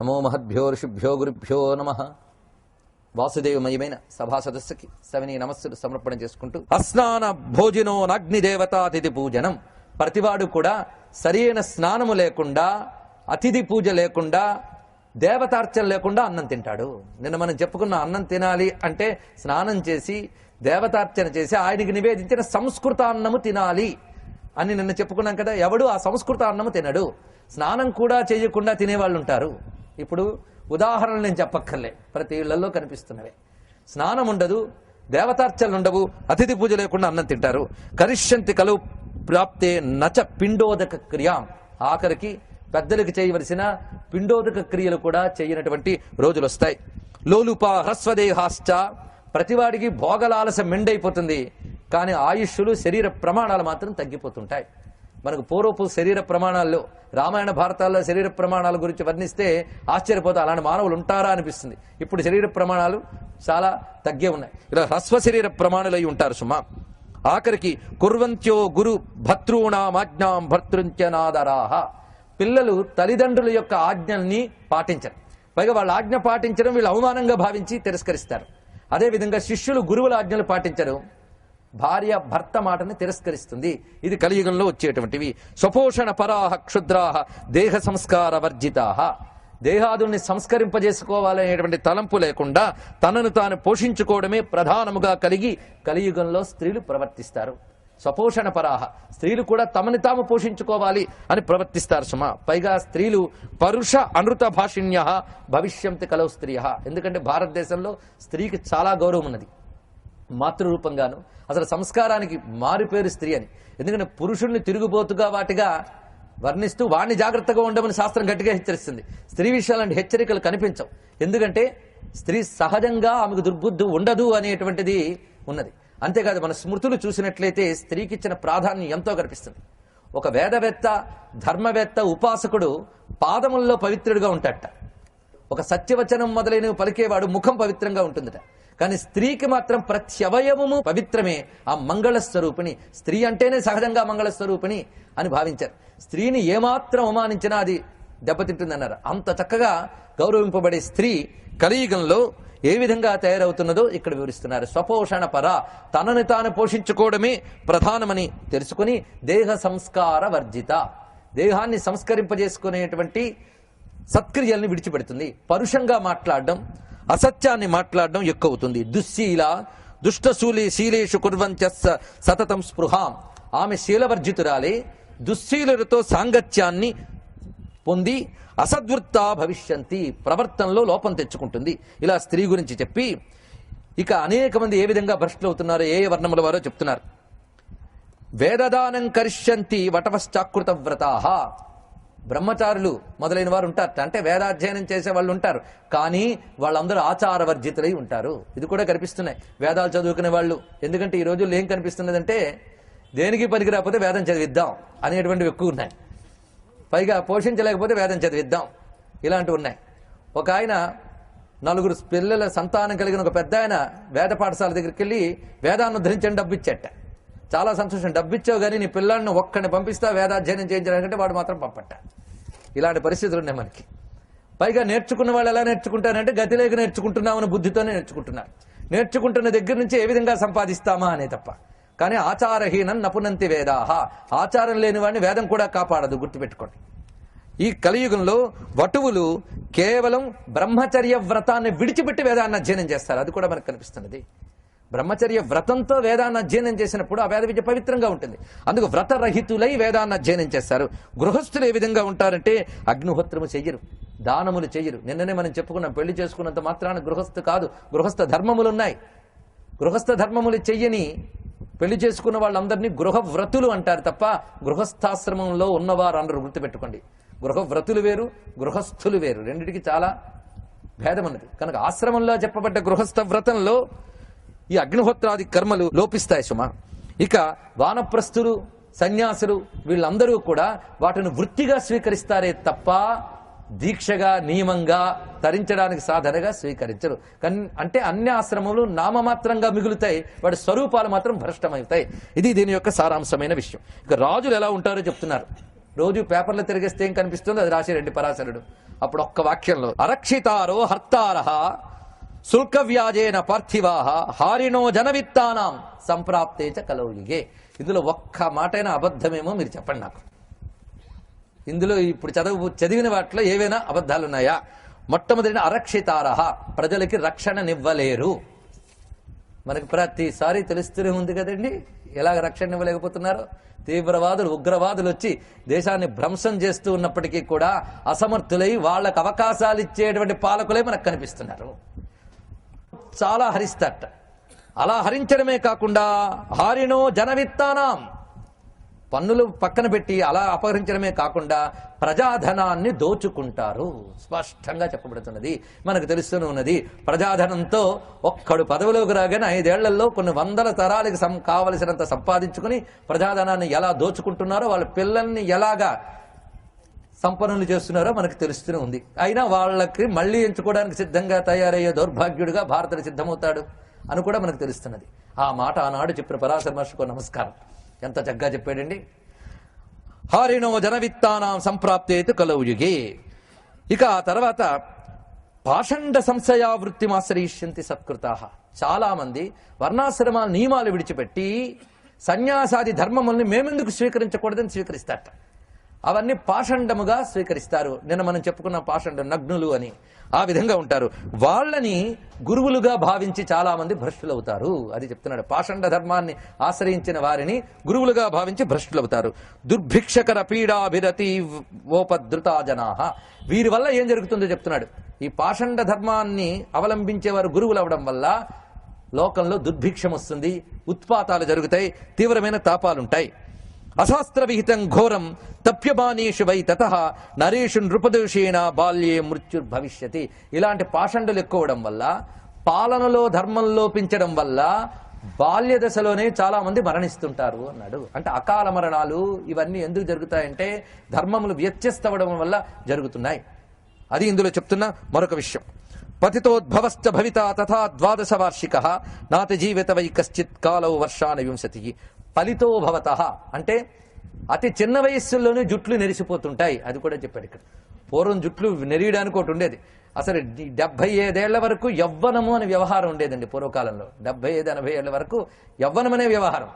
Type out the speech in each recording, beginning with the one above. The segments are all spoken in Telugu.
నమో మహద్భ్యో ఋషిభ్యో గురుభ్యో నమ. వాసుదేవమయమైన సభా సదస్సుకి సవినీ నమస్సులు సమర్పణ చేసుకుంటూ, అస్నాన భోజనో నాగ్నిదేవతాతిథి పూజనం. ప్రతివాడు కూడా సరైన స్నానము లేకుండా, అతిథి పూజ లేకుండా, దేవతార్చన లేకుండా అన్నం తింటాడు. నిన్న మనం చెప్పుకున్న అన్నం తినాలి అంటే స్నానం చేసి దేవతార్చన చేసి ఆయనకి నివేదించిన సంస్కృత అన్నము తినాలి అని నిన్న చెప్పుకున్నాం కదా. ఎవడు ఆ సంస్కృత అన్నము తినడు. స్నానం కూడా చేయకుండా తినేవాళ్ళు ఉంటారు. ఇప్పుడు ఉదాహరణలు నేను చెప్పక్కర్లే, ప్రతి ఇళ్లలో కనిపిస్తున్నవే. స్నానం ఉండదు, దేవతార్చనలు ఉండవు, అతిథి పూజ లేకుండా అన్నం తింటారు. కరిష్యంతి కలు ప్రాప్తే నచ పిండోదక క్రియాం. ఆఖరికి పెద్దలకు చేయవలసిన పిండోదక క్రియలు కూడా చేయనటువంటి రోజులు వస్తాయి. లోలుప హ్రస్వదేహాశ్చ. ప్రతివాడికి భోగలాలస మెండైపోతుంది, కానీ ఆయుష్యులు శరీర ప్రమాణాలు మాత్రం తగ్గిపోతుంటాయి. మనకు పూర్వపు శరీర ప్రమాణాల్లో, రామాయణ భారతాల్లో శరీర ప్రమాణాల గురించి వర్ణిస్తే ఆశ్చర్యపోతే అలాంటి మానవులు ఉంటారా అనిపిస్తుంది. ఇప్పుడు శరీర ప్రమాణాలు చాలా తగ్గే ఉన్నాయి. ఇలా హ్రస్వ శరీర ప్రమాణులై ఉంటారు సుమా. ఆఖరికి కుర్వంత్యో గురు భర్తృణామాజ్ఞాం భర్తృంత్యనాదరాహ. పిల్లలు తల్లిదండ్రుల యొక్క ఆజ్ఞల్ని పాటించరు. పైగా వాళ్ళ ఆజ్ఞ పాటించడం వీళ్ళు అవమానంగా భావించి తిరస్కరిస్తారు. అదేవిధంగా శిష్యులు గురువుల ఆజ్ఞలు పాటించరు, భార్య భర్త మాటని తిరస్కరిస్తుంది. ఇది కలియుగంలో వచ్చేటువంటివి. స్వపోషణ పరాహ క్షుద్రాహ దేహ సంస్కార వర్జితాహ. దేహాదుల్ని సంస్కరింపజేసుకోవాలనేటువంటి తలంపు లేకుండా తనను తాను పోషించుకోవడమే ప్రధానముగా కలిగి కలియుగంలో స్త్రీలు ప్రవర్తిస్తారు. స్వపోషణ పరాహ. స్త్రీలు కూడా తమని తాము పోషించుకోవాలి అని ప్రవర్తిస్తారు సుమా. పైగా స్త్రీలు పరుష అనృత భాషిణ్య భవిష్యంతి కలౌ స్త్రీయ. ఎందుకంటే భారతదేశంలో స్త్రీకి చాలా గౌరవం ఉన్నది. మాతృరూపంగాను, అసలు సంస్కారానికి మారుపేరు స్త్రీ అని. ఎందుకంటే పురుషుల్ని తిరుగుబోతుగా వాటిగా వర్ణిస్తూ వాణ్ణి జాగ్రత్తగా ఉండమని శాస్త్రం గట్టిగా హెచ్చరిస్తుంది. స్త్రీ విషయాలంటే హెచ్చరికలు కనిపించవు. ఎందుకంటే స్త్రీ సహజంగా ఆమెకు దుర్బుద్ధి ఉండదు అనేటువంటిది ఉన్నది. అంతేకాదు, మన స్మృతులు చూసినట్లయితే స్త్రీకి ఇచ్చిన ప్రాధాన్యం ఎంతో కనిపిస్తుంది. ఒక వేదవేత్త, ధర్మవేత్త, ఉపాసకుడు పాదముల్లో పవిత్రుడిగా ఉంటాడట. ఒక సత్యవచనం మొదలైనవి పలికేవాడు ముఖం పవిత్రంగా ఉంటుందట. కానీ స్త్రీకి మాత్రం ప్రతి అవయవము పవిత్రమే. ఆ మంగళస్వరూపిణి. స్త్రీ అంటేనే సహజంగా మంగళస్వరూపిణి అని భావించారు. స్త్రీని ఏమాత్రం అవమానించినా అది దెబ్బతింటుందన్నారు. అంత చక్కగా గౌరవింపబడే స్త్రీ కలియుగంలో ఏ విధంగా తయారవుతున్నదో ఇక్కడ వివరిస్తున్నారు. స్వపోషణ పర. తనని తాను పోషించుకోవడమే ప్రధానమని తెలుసుకుని దేహ సంస్కార వర్జిత. దేహాన్ని సంస్కరింపజేసుకునేటువంటి సత్క్రియల్ని విడిచిపెడుతుంది. పరుషంగా మాట్లాడడం, అసత్యాన్ని మాట్లాడడం ఎక్కువ అవుతుంది. దుశ్శీల దుష్టశూలి శీలేషు కుర్వంత్యస్స సతతం స్పృహాం. ఆమె శీలవర్జితురాలే, దుశ్శీలులతో సాంగత్యాన్ని పొంది అసద్వృత్తా భవిష్యంతి. ప్రవర్తనలో లోపం తెచ్చుకుంటుంది. ఇలా స్త్రీ గురించి చెప్పి ఇక అనేక మంది ఏ విధంగా భ్రష్టులు అవుతున్నారో, ఏ వర్ణముల వారో చెప్తున్నారు. వేదదానం కరిష్యంతి వటవశ్చాకృత వ్రతాహ. బ్రహ్మచారులు మొదలైన వారు ఉంటారు, అంటే వేదాధ్యయనం చేసే వాళ్ళు ఉంటారు, కానీ వాళ్ళందరూ ఆచారవర్జితులై ఉంటారు. ఇది కూడా కనిపిస్తున్నాయి వేదాలు చదువుకునే వాళ్ళు. ఎందుకంటే ఈ రోజుల్లో ఏం కనిపిస్తున్నదంటే దేనికి పనికి రాకపోతే వేదం చదివిద్దాం అనేటువంటివి ఎక్కువ ఉన్నాయి. పైగా పోషించలేకపోతే వేదం చదివిద్దాం ఇలాంటివి ఉన్నాయి. ఒక ఆయన 4 పిల్లల సంతానం కలిగిన ఒక పెద్ద ఆయన వేద పాఠశాల దగ్గరికి వెళ్ళి వేదాన్ని ఉద్ధరించని డబ్బు ఇచ్చేట. చాలా సంతోషం, డబ్బు ఇచ్చావు కానీ నీ పిల్లల్ని ఒక్కడిని పంపిస్తా వేదాధ్యయనం చేయించడానికంటే వాడు మాత్రం పంపట్ట. ఇలాంటి పరిస్థితులు ఉన్నాయి మనకి. పైగా నేర్చుకున్న వాళ్ళు ఎలా నేర్చుకుంటారంటే గతి లేక నేర్చుకుంటున్నామని బుద్ధితోనే నేర్చుకుంటున్నారు. నేర్చుకుంటున్న దగ్గర నుంచి ఏ విధంగా సంపాదిస్తామా అనే తప్ప. కానీ ఆచారహీనం నపునంతి వేదాహ. ఆచారం లేని వాడిని వేదం కూడా కాపాడదు, గుర్తుపెట్టుకోండి. ఈ కలియుగంలో వటువులు కేవలం బ్రహ్మచర్య వ్రతాన్ని విడిచిపెట్టి వేదాన్ని అధ్యయనం చేస్తారు. అది కూడా మనకు కనిపిస్తున్నది. బ్రహ్మచర్య వ్రతంతో వేదాన్ని అధ్యయనం చేసినప్పుడు ఆ వేద విద్య పవిత్రంగా ఉంటుంది. అందుకు వ్రతరహితులై వేదాన్ని అధ్యయనం చేస్తారు. గృహస్థులు ఏ విధంగా ఉంటారంటే అగ్నిహోత్రము చెయ్యరు, దానములు చెయ్యరు. నిన్ననే మనం చెప్పుకున్నాం, పెళ్లి చేసుకున్నంత మాత్రాన గృహస్థు కాదు, గృహస్థ ధర్మములు ఉన్నాయి. గృహస్థ ధర్మములు చెయ్యని పెళ్లి చేసుకున్న వాళ్ళందరినీ గృహవ్రతులు అంటారు తప్ప గృహస్థాశ్రమంలో ఉన్నవారు అందరూ. గుర్తుపెట్టుకోండి, గృహవ్రతులు వేరు, గృహస్థులు వేరు. రెండిటికి చాలా భేదం ఉన్నది. కనుక ఆశ్రమంలో చెప్పబడ్డ గృహస్థ వ్రతంలో ఈ అగ్నిహోత్రాది కర్మలు లోపిస్తాయి సుమా. ఇక వానప్రస్థులు, సన్యాసులు వీళ్ళందరూ కూడా వాటిని వృత్తిగా స్వీకరిస్తారే తప్ప దీక్షగా, నియమంగా, తరించడానికి సాధనగా స్వీకరించరు. అంటే అన్ని ఆశ్రమములు నామమాత్రంగా మిగులుతాయి, వాటి స్వరూపాలు మాత్రం భ్రష్టమవుతాయి. ఇది దీని యొక్క సారాంశమైన విషయం. ఇక రాజులు ఎలా ఉంటారో చెప్తున్నారు. రోజు పేపర్లు తిరిగిస్తే ఏం కనిపిస్తుందో అది రాశారండి పరాశరుడు. అప్పుడు ఒక్క వాక్యంలో అరక్షితారో హర్తారః శుల్కవ్యాజేన పార్థివాః హారిణో జనవిత్తానాం సంప్రాప్తే చ కలౌయుగే. ఇందులో ఒక్క మాటైనా అబద్ధమేమో మీరు చెప్పండి నాకు. ఇందులో ఇప్పుడు చదివిన వాటిలో ఏవైనా అబద్ధాలున్నాయా? మొట్టమొదటి అరక్షితారః, ప్రజలకి రక్షణనివ్వలేరు. మనకి ప్రతిసారి తెలుస్తూనే ఉంది కదండి ఎలాగ రక్షణ ఇవ్వలేకపోతున్నారో. తీవ్రవాదులు ఉగ్రవాదులు వచ్చి దేశాన్ని భ్రంశం చేస్తూ ఉన్నప్పటికీ కూడా అసమర్థులై వాళ్ళకు అవకాశాలు ఇచ్చేటువంటి పాలకులే మనకు కనిపిస్తున్నారు. చాలా హరిస్తారట. అలా హరించడమే కాకుండా హారిణో జనవిత్తానాం, పన్నులు పక్కన పెట్టి అలా అపహరించడమే కాకుండా ప్రజాధనాన్ని దోచుకుంటారు. స్పష్టంగా చెప్పబడుతున్నది, మనకు తెలుస్తూనే ఉన్నది. ప్రజాధనంతో ఒక్కడు పదవిలోకి రాగానే 5 ఏళ్లలో కొన్ని వందల తరాలకి కావలసినంత సంపాదించుకుని ప్రజాధనాన్ని ఎలా దోచుకుంటున్నారో, వాళ్ళ పిల్లల్ని ఎలాగా సంపన్నులు చేస్తున్నారో మనకు తెలుస్తూనే ఉంది. అయినా వాళ్ళకి మళ్లీ ఎంచుకోవడానికి సిద్ధంగా తయారయ్యే దౌర్భాగ్యుడిగా భారతుడు సిద్ధమవుతాడు అని కూడా మనకు తెలుస్తున్నది. ఆ మాట ఆనాడు చెప్పిన పరాశర మహర్షికి నమస్కారం. ఎంత చక్కగా చెప్పాడండి. హారిణో జనవిత్తానాం సంప్రాప్తేతు కలౌయుగే. ఇక ఆ తర్వాత పాషండ సంశయావృత్తిమాశ్రయిష్యంతి సత్కృతాః. చాలా మంది వర్ణాశ్రమ నియమాలు విడిచిపెట్టి సన్యాసాది ధర్మముల్ని మేమెందుకు స్వీకరించకూడదని స్వీకరిస్తారట. అవన్నీ పాషండముగా స్వీకరిస్తారు. నిన్న మనం చెప్పుకున్న పాషండ నగ్నులు అని ఆ విధంగా ఉంటారు. వాళ్ళని గురువులుగా భావించి చాలా మంది భ్రష్టులవుతారు. అది చెప్తున్నాడు. పాషండ ధర్మాన్ని ఆశ్రయించిన వారిని గురువులుగా భావించి భ్రష్టులవుతారు. దుర్భిక్షకర పీడాభిరతి ఓపద్రుతా జనాః. వీరి వల్ల ఏం జరుగుతుందో చెప్తున్నాడు. ఈ పాషండ ధర్మాన్ని అవలంబించేవారు గురువులు అవడం వల్ల లోకంలో దుర్భిక్షం వస్తుంది, ఉత్పాతాలు జరుగుతాయి, తీవ్రమైన తాపాలుంటాయి. అశాస్త్ర విహితం ఘోరం తప్యమానేషు వై తతః నరేషు నృపదోషేణ బాల్యే మృత్యుర్భవిష్యతి. ఇలాంటి పాషండులు ఎక్కువడం వల్ల, పాలనలో ధర్మం లోపించడం వల్ల బాల్య దశలోనే చాలా మంది మరణిస్తుంటారు అన్నాడు. అంటే అకాల మరణాలు ఇవన్నీ ఎందుకు జరుగుతాయంటే ధర్మములు వ్యత్యస్తవడం వల్ల జరుగుతున్నాయి. అది ఇందులో చెప్తున్న మరొక విషయం. పతితోద్భవశ్చ భవితా తథా 12 వార్షికః నాతి జీవిత వై కశ్చిత్ కాలౌ వర్షాన వింశతిః. ఫలితో భవతః అంటే అతి చిన్న వయస్సుల్లోనే జుట్లు నెరిసిపోతుంటాయి. అది కూడా చెప్పాడు ఇక్కడ. పూర్వం జుట్లు నెరియడానికి ఒకటి ఉండేది. అసలు 75 ఏళ్ల వరకు యవ్వనము అనే వ్యవహారం ఉండేదండి పూర్వకాలంలో. 75-80 ఏళ్ల వరకు యవ్వనం అనే వ్యవహారం.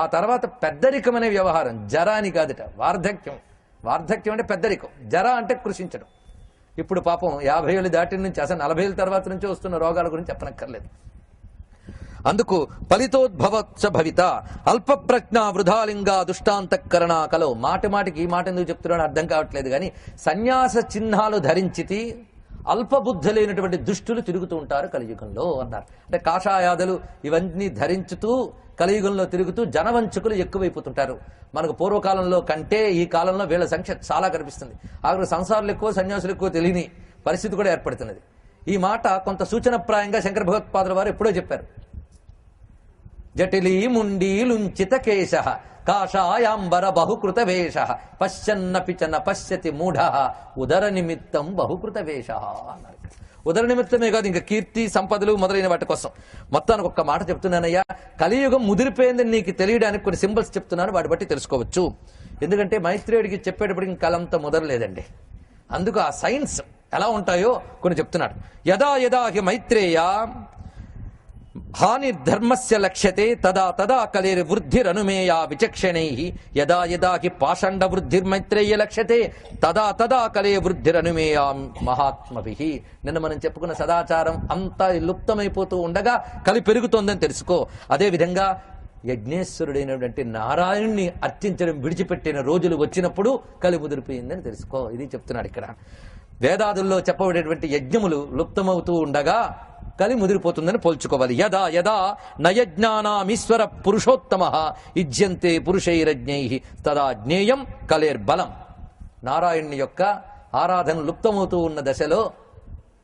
ఆ తర్వాత పెద్దరికం అనే వ్యవహారం. జర అని కాదుట, వార్ధక్యం. వార్ధక్యం అంటే పెద్దరికం, జర అంటే కృషించడం. ఇప్పుడు పాపం 50 ఏళ్ళు దాటి నుంచి అసలు 40 ఏళ్ళ తర్వాత నుంచి వస్తున్న రోగాల గురించి చెప్పనక్కర్లేదు. అందుకు ఫలితోద్భవచ్చ భవిత అల్ప ప్రజ్ఞ వృధాలింగా దుష్టాంతఃకరణ కలో. మాటి మాటికి ఈ మాట ఎందుకు చెప్తున్నాడో అర్థం కావట్లేదు కానీ సన్యాస చిహ్నాలు ధరించితి అల్పబుద్ధి లేనటువంటి దుష్టులు తిరుగుతూ ఉంటారు కలియుగంలో అన్నారు. అంటే కాషాయాదులు ఇవన్నీ ధరించుతూ కలియుగంలో తిరుగుతూ జనవంచకులు ఎక్కువైపోతుంటారు. మనకు పూర్వకాలంలో కంటే ఈ కాలంలో వీళ్ళ సంఖ్య చాలా కనిపిస్తుంది. ఆఖరు సంసారాలు ఎక్కువ, సన్యాసులు ఎక్కువ తెలియని పరిస్థితి కూడా ఏర్పడుతున్నది. ఈ మాట కొంత సూచనప్రాయంగా శంకర భగవత్పాదుల వారు ఎప్పుడో చెప్పారు. జటిలీ ముండీలుంచిత కేశ కాషాయాంబర బహుకృత వేష పశ్చన్నపి చ న పశ్యతి మూఢ ఉదర నిమిత్తం బహుకృత వేష అన్నారు. ఉదర నిమిత్తమే కాదు, ఇంకా కీర్తి సంపదలు మొదలైన వాటి కోసం. మొత్తానికి ఒక్క మాట చెప్తున్నానయ్యా, కలియుగం ముదిరిపోయిందని నీకు తెలియడానికి కొన్ని సింబల్స్ చెప్తున్నాను, వాటి బట్టి తెలుసుకోవచ్చు. ఎందుకంటే మైత్రేయుడికి చెప్పేటప్పుడు ఇంకా కలంత ముదరలేదండి. అందుకు ఆ సైన్స్ ఎలా ఉంటాయో కొన్ని చెప్తున్నాడు. యదా యదా హి మైత్రేయ హాని ధర్మస్య లక్ష్యతే తదా తదా కలేర్ వృద్ధిరనుమేయా విచక్షణైః యదా యదా హి పాషండ వృద్ధిర్మైత్రేయ లక్ష్యతే తదా తదా కలే వృద్ధిరనుమేయా మహాత్మభిః. నిన్న మనం చెప్పుకున్న సదాచారం అంతా లుప్తమైపోతూ ఉండగా కలి పెరుగుతోందని తెలుసుకో. అదేవిధంగా యజ్ఞేశ్వరుడైనటువంటి నారాయణ్ణి అర్చించడం విడిచిపెట్టిన రోజులు వచ్చినప్పుడు కలి ముదిరిపోయిందని తెలుసుకో. ఇది చెప్తున్నాడు ఇక్కడ. వేదాదుల్లో చెప్పబడేటువంటి యజ్ఞములు లుప్తమవుతూ ఉండగా కలి ముదిరిపోతుందని పోల్చుకోవాలి. యదా యదా నయజ్ఞానామీశ్వర పురుషోత్తమః ఇజ్యంతే పురుషైరజ్ఞైః తదా జ్ఞేయం కలేర్బలం. నారాయణుని యొక్క ఆరాధన లుప్తమవుతూ ఉన్న దశలో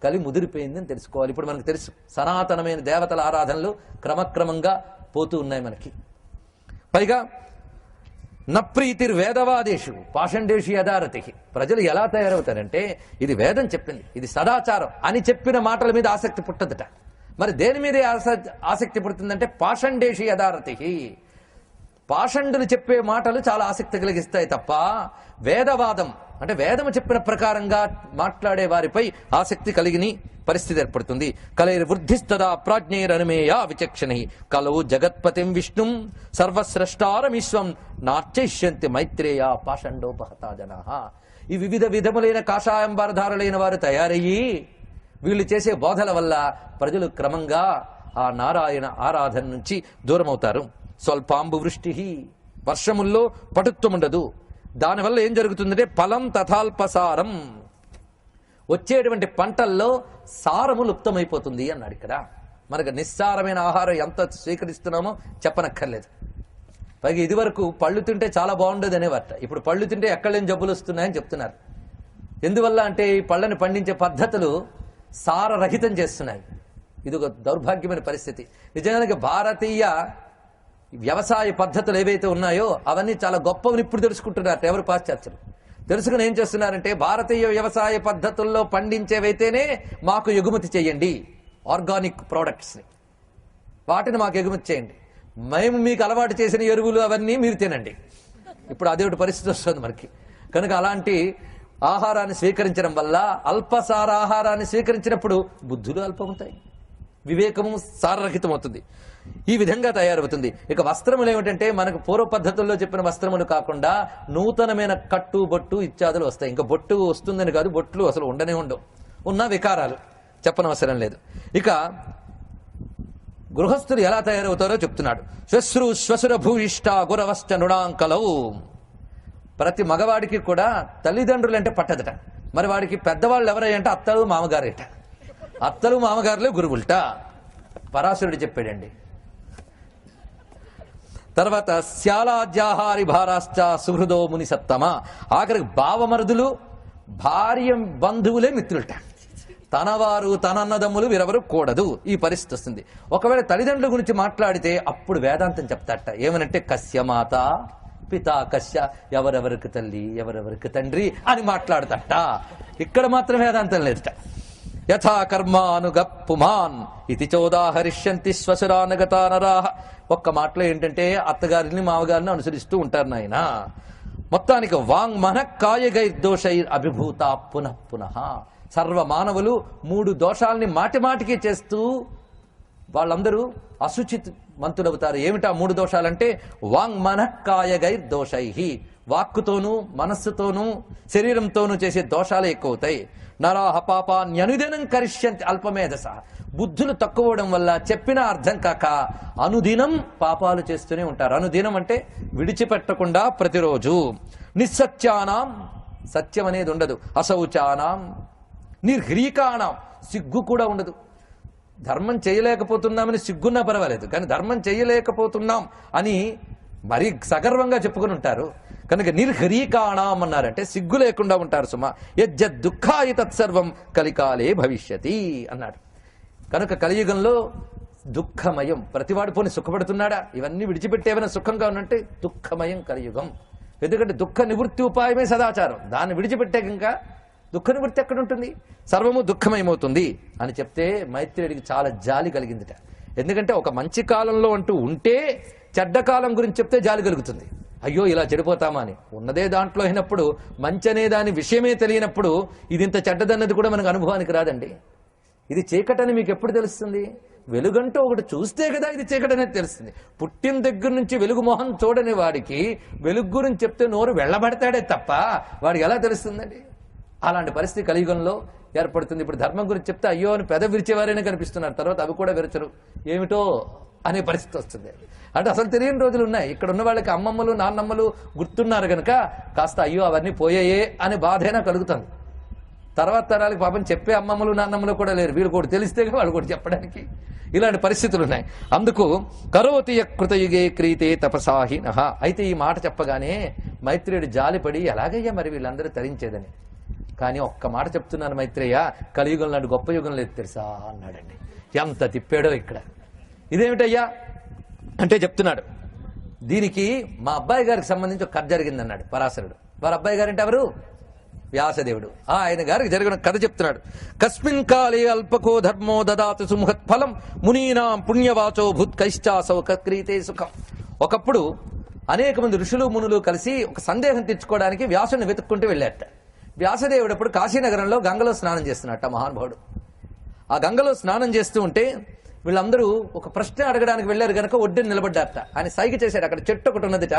కలి ముదిరిపోయిందని తెలుసుకోవాలి. ఇప్పుడు మనకు తెలుసు సనాతనమైన దేవతల ఆరాధనలు క్రమక్రమంగా పోతూ ఉన్నాయి మనకి. పైగా నప్రీతిర్ వేదవాదేషు పాషండేషు యథారతి. ప్రజలు ఎలా తయారవుతారంటే ఇది వేదం చెప్పింది, ఇది సదాచారం అని చెప్పిన మాటల మీద ఆసక్తి పుట్టదట. మరి దేని మీద ఆసక్తి పుడుతుందంటే పాషండేషు యథారతి. పాషండులు చెప్పే మాటలు చాలా ఆసక్తి కలిగిస్తాయి తప్ప వేదవాదం అంటే వేదము చెప్పిన ప్రకారంగా మాట్లాడే వారిపై ఆసక్తి కలిగిని పరిస్థితి ఏర్పడుతుంది. కలైర్వృద్ధిస్తదా ప్రాజ్ఞైరనుమేయా విచక్షణై కలవు జగత్పతిం విష్ణుం సర్వస్రష్టారమీశ్వం నార్చయిష్యంతి మైత్రేయ పాషండోపహతా జనాః. ఈ వివిధ విధములైన కాషాయంబరధారులైన వారు తయారయ్యి వీళ్ళు చేసే బోధల వల్ల ప్రజలు క్రమంగా ఆ నారాయణ ఆరాధన నుంచి దూరమవుతారు. స్వల్పాంబు వృష్టి, వర్షముల్లో పటుత్వం ఉండదు. దానివల్ల ఏం జరుగుతుందంటే ఫలం తథాల్పసారం, వచ్చేటువంటి పంటల్లో సారము లుప్తమైపోతుంది అన్నాడు. ఇక్కడ మనకు నిస్సారమైన ఆహారం ఎంత స్వీకరిస్తున్నామో చెప్పనక్కర్లేదు. పైగా ఇదివరకు పళ్ళు తింటే చాలా బాగుండేది అనేవారట. ఇప్పుడు పళ్ళు తింటే ఎక్కడలేని జబ్బులు వస్తున్నాయని చెప్తున్నారు. ఎందువల్ల అంటే ఈ పళ్ళని పండించే పద్ధతులు సారరహితం చేస్తున్నాయి. ఇది ఒక దౌర్భాగ్యమైన పరిస్థితి. నిజానికి భారతీయ వ్యవసాయ పద్ధతులు ఏవైతే ఉన్నాయో అవన్నీ చాలా గొప్పవని ఇప్పుడు తెలుసుకుంటున్నారు ఎవరు పాశ్చాత్యులు. తెలుసుకుని ఏం చేస్తున్నారంటే భారతీయ వ్యవసాయ పద్ధతుల్లో పండించేవైతేనే మాకు ఎగుమతి చేయండి, ఆర్గానిక్ ప్రోడక్ట్స్ని వాటిని మాకు ఎగుమతి చేయండి, మేము మీకు అలవాటు చేసిన ఎరువులు అవన్నీ మీరు తినండి. ఇప్పుడు అదే పరిస్థితి వస్తుంది మనకి. కనుక అలాంటి ఆహారాన్ని స్వీకరించడం వల్ల అల్పసార ఆహారాన్ని స్వీకరించినప్పుడు బుద్ధులు అల్పమవుతాయి, వివేకము సారరహితం అవుతుంది. ఈ విధంగా తయారవుతుంది. ఇక వస్త్రములు ఏమిటంటే మనకు పూర్వ పద్ధతుల్లో చెప్పిన వస్త్రములు కాకుండా నూతనమైన కట్టు బొట్టు ఇత్యాదులు వస్తాయి. ఇంకా బొట్టు వస్తుందని కాదు, బొట్లు అసలు ఉండనే ఉండవు, ఉన్న వికారాలు చెప్పనవసరం లేదు. ఇక గృహస్థులు ఎలా తయారవుతారో చెప్తున్నాడు. శ్వశ్రు శ్వశుర భూయిష్ట గురవశ్చ నృణాంకలౌ. ప్రతి మగవాడికి కూడా తల్లిదండ్రులు అంటే పట్టదట. మరి వాడికి పెద్దవాళ్ళు ఎవరంటే అత్తలు మామగారేట. అత్తలు మామగారులే గురువుల్ట పరాశరుడు చెప్పాడండి. తర్వాత శ్యాలాజ్యాహారి భారాశ్చ సుహృదో ముని సత్తమ. ఆఖరికి బావమరుదులు భార్య బంధువులే మిత్రులట. తనవారు తనన్నదమ్ములు వీరెవరు కూడదు. ఈ పరిస్థితి వస్తుంది. ఒకవేళ తల్లిదండ్రుల గురించి మాట్లాడితే అప్పుడు వేదాంతం చెప్తాట. ఏమనంటే కస్యమాత పితా కశ్య, ఎవరెవరికి తల్లి ఎవరెవరికి తండ్రి అని మాట్లాడతట. ఇక్కడ మాత్రం వేదాంతం లేదట. యథా కర్మానుగప్పుమాన్ ఇది చోదాహరిష్యంతి శ్వశురానగతా నరాహ. ఒక్క మాటలో ఏంటంటే అత్తగారిని మామగారిని అనుసరిస్తూ ఉంటారు నాయన. మొత్తానికి వాంగ్ మన కాయగైర్దోషైర్ అభిభూత పునః పునః. సర్వ మానవులు 3 దోషాలని మాటి మాటికి చేస్తూ వాళ్ళందరూ అశుచిత మంతులవుతారు. ఏమిటా 3 దోషాలంటే వాంగ్ మన కాయగైర్దోషై, వాక్కుతోనూ మనస్సుతోనూ శరీరంతోనూ చేసే దోషాలే ఎక్కువ అవుతాయి. నరాహ పాపాన్యనుదినం కరిష్యంతి అల్పమేధస. బుద్ధులు తక్కువడం వల్ల చెప్పిన అర్థం కాక అనుదినం పాపాలు చేస్తూనే ఉంటారు. అనుదినం అంటే విడిచిపెట్టకుండా ప్రతిరోజు. నిస్సత్యానాం, సత్యం అనేది ఉండదు. అశౌచానాం నిర్హ్రీకాణం, సిగ్గు కూడా ఉండదు. ధర్మం చేయలేకపోతున్నామని సిగ్గున్నా పర్వాలేదు, కానీ ధర్మం చేయలేకపోతున్నాం అని మరీ సగర్వంగా చెప్పుకుని ఉంటారు. కనుక నిర్హరీకాణం అన్నారంటే సిగ్గు లేకుండా ఉంటారు సుమ. యజ్జద్ దుఃఖాయ తత్సర్వం కలికాలే భవిష్యతి అన్నాడు. కనుక కలియుగంలో దుఃఖమయం. ప్రతివాడు పోని సుఖపడుతున్నాడా? ఇవన్నీ విడిచిపెట్టేమైనా సుఖంగా ఉన్నట్టే దుఃఖమయం కలియుగం. ఎందుకంటే దుఃఖ నివృత్తి ఉపాయమే సదాచారం. దాన్ని విడిచిపెట్టాక ఇంకా దుఃఖ నివృత్తి ఎక్కడ ఉంటుంది? సర్వము దుఃఖమయమవుతుంది అని చెప్తే మైత్రేయుడికి చాలా జాలి కలిగిందిట. ఎందుకంటే ఒక మంచి కాలంలో అంటూ ఉంటే చెడ్డ కాలం గురించి చెప్తే జాలి కలుగుతుంది. అయ్యో ఇలా చెడిపోతామా అని. ఉన్నదే దాంట్లో అయినప్పుడు మంచి అనే దాని విషయమే తెలియనప్పుడు ఇది ఇంత చెడ్డదన్నది కూడా మనకు అనుభవానికి రాదండి. ఇది చీకటని మీకు ఎప్పుడు తెలుస్తుంది? వెలుగంటూ ఒకటి చూస్తే కదా ఇది చీకటనేది తెలుస్తుంది. పుట్టిన దగ్గర నుంచి వెలుగు మొహం చూడని వాడికి వెలుగు గురించి చెప్తే నోరు వెళ్ళబడతాడే తప్ప వాడికి ఎలా తెలుస్తుందండి? అలాంటి పరిస్థితి కలియుగంలో ఏర్పడుతుంది. ఇప్పుడు ధర్మం గురించి చెప్తే అయ్యో అని పెద విరిచేవారైనా కనిపిస్తున్నారు, తర్వాత అవి కూడా విరచరు, ఏమిటో అనే పరిస్థితి వస్తుంది. అంటే అసలు తెలియని రోజులు ఉన్నాయి. ఇక్కడ ఉన్న వాళ్ళకి అమ్మమ్మలు నాన్నమ్మలు గుర్తున్నారు కనుక కాస్త అయ్యో అవన్నీ పోయాయే అనే బాధైనా కలుగుతుంది. తర్వాత తరాలకు పాపం చెప్పే అమ్మమ్మలు నాన్నమ్మలు కూడా లేరు. వీళ్ళు కూడా తెలిస్తే వాళ్ళు కూడా చెప్పడానికి ఇలాంటి పరిస్థితులు ఉన్నాయి. అందుకు కరోతి కృతయుగే క్రీతే తపసాహినః. అయితే ఈ మాట చెప్పగానే మైత్రేయుడు జాలిపడి ఎలాగయ్యా మరి వీళ్ళందరూ తరించేదని. కానీ ఒక్క మాట చెప్తున్నాను మైత్రేయ, కలియుగం లాంటి గొప్ప యుగం లేదు తెలుసా అన్నాడండి. ఎంత తిప్పాడో ఇక్కడ. ఇదేమిటయ్యా అంటే చెప్తున్నాడు, దీనికి మా అబ్బాయి గారికి సంబంధించి ఒక కథ జరిగింది అన్నాడు పరాశరుడు. వారి అబ్బాయి గారంటే ఎవరు? వ్యాసదేవుడు. ఆయన గారికి జరిగిన కథ చెప్తున్నాడు. కస్మిన్ కాలే అల్పకో ధర్మో దదాతు సుమహత్ ఫలం మునీనాం పుణ్యవాచో భూత్ కైశ్చాసౌ క్రీతే సుఖం. ఒకప్పుడు అనేక మంది ఋషులు మునులు కలిసి ఒక సందేహం తెచ్చుకోవడానికి వ్యాసుని వెతుక్కుంటూ వెళ్ళారట. వ్యాసదేవుడు అప్పుడు కాశీనగరంలో గంగలో స్నానం చేస్తున్నట్ట మహానుభావుడు. ఆ గంగలో స్నానం చేస్తూ ఉంటే వీళ్ళందరూ ఒక ప్రశ్న అడగడానికి వెళ్ళారు గనక ఒడ్డుని నిలబడ్డారట. ఆయన సైగ చేశాడు, అక్కడ చెట్టు ఒకటి ఉన్నదిట,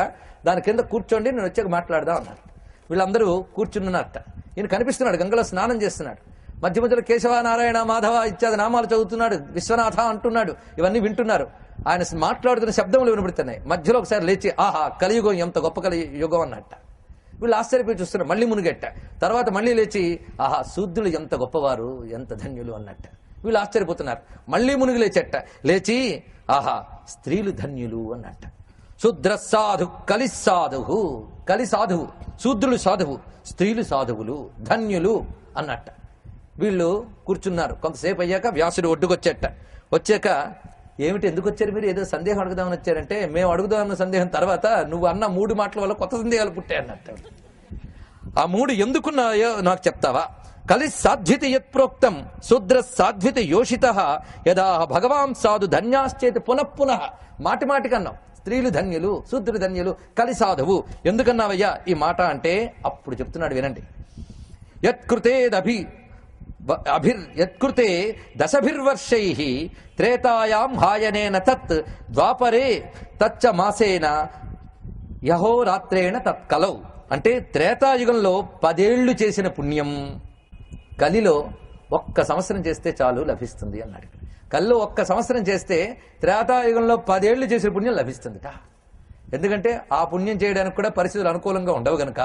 దాని కింద కూర్చోండి, నేను వచ్చాక మాట్లాడదాం అన్నారు. వీళ్ళందరూ కూర్చున్నారట. ఈయన కనిపిస్తున్నాడు, గంగలో స్నానం చేస్తున్నాడు. మధ్య మధ్యలో కేశవ, నారాయణ, మాధవ ఇత్యాది నామాలు చదువుతున్నాడు, విశ్వనాథ అంటున్నాడు. ఇవన్నీ వింటున్నారు. ఆయన మాట్లాడుతున్న శబ్దములు వినబడుతున్నాయి. మధ్యలో ఒకసారి లేచి, ఆహా కలియుగం ఎంత గొప్ప కలియుగం అన్నట్ట. వీళ్ళు ఆశ్చర్యపోయి చూస్తున్నారు. మళ్ళీ మునిగెట్ట. తర్వాత మళ్ళీ లేచి, ఆహా శూద్రులు ఎంత గొప్పవారు, ఎంత ధన్యులు అన్నట్ట. వీళ్ళు ఆశ్చర్యపోతున్నారు. మళ్ళీ మునిగి లేచెట్ట. లేచి, ఆహా స్త్రీలు ధన్యులు అన్నట్ట. శూద్ర సాధు కలి సాధువు, కలి సాధువు, శూద్రులు సాధువు, స్త్రీలు సాధువులు, ధన్యులు అన్నట్ట. వీళ్ళు కూర్చున్నారు. కొంతసేపు అయ్యాక వ్యాసుడు ఒడ్డుకొచ్చేట. వచ్చాక, ఏమిటి ఎందుకు వచ్చారు మీరు, ఏదో సందేహం అడుగుదామని వచ్చారంటే, మేము అడుగుదామన్న సందేహం తర్వాత నువ్వు అన్న 3 మాటల వల్ల కొత్త సందేహాలు పుట్టాయి అన్నట్టు. ఆ 3 ఎందుకున్నాయో నాకు చెప్తావా? కలి సాధ్వితి యత్ప్రోక్తం శూద్ర సాధ్వితి యోషిత యదా భగవాన్ సాధు ధన్యాశ్చేతి పునఃపునః. మాటి మాటికన్నాం స్త్రీలు ధన్యులు, శూద్రులు ధన్యులు, కలి సాధువు. ఎందుకన్నావయ్యా ఈ మాట అంటే అప్పుడు చెప్తున్నాడు, వినండి. యత్కృతేదభి యత్కృతే దశభిర్వర్షై త్రేతాయాం హాయనేన తత్ ద్వాపరే తచ్చ మాసేన యహోరాత్రేణ తత్కలౌ. అంటే త్రేతాయుగంలో 10 ఏళ్లు చేసిన పుణ్యం కలిలో 1 సంవత్సరం చేస్తే చాలు లభిస్తుంది అన్నాడు. కలిలో 1 సంవత్సరం చేస్తే త్రేతాయుగంలో 10 ఏళ్లు చేసిన పుణ్యం లభిస్తుందిట. ఎందుకంటే ఆ పుణ్యం చేయడానికి కూడా పరిస్థితులు అనుకూలంగా ఉండవు గనక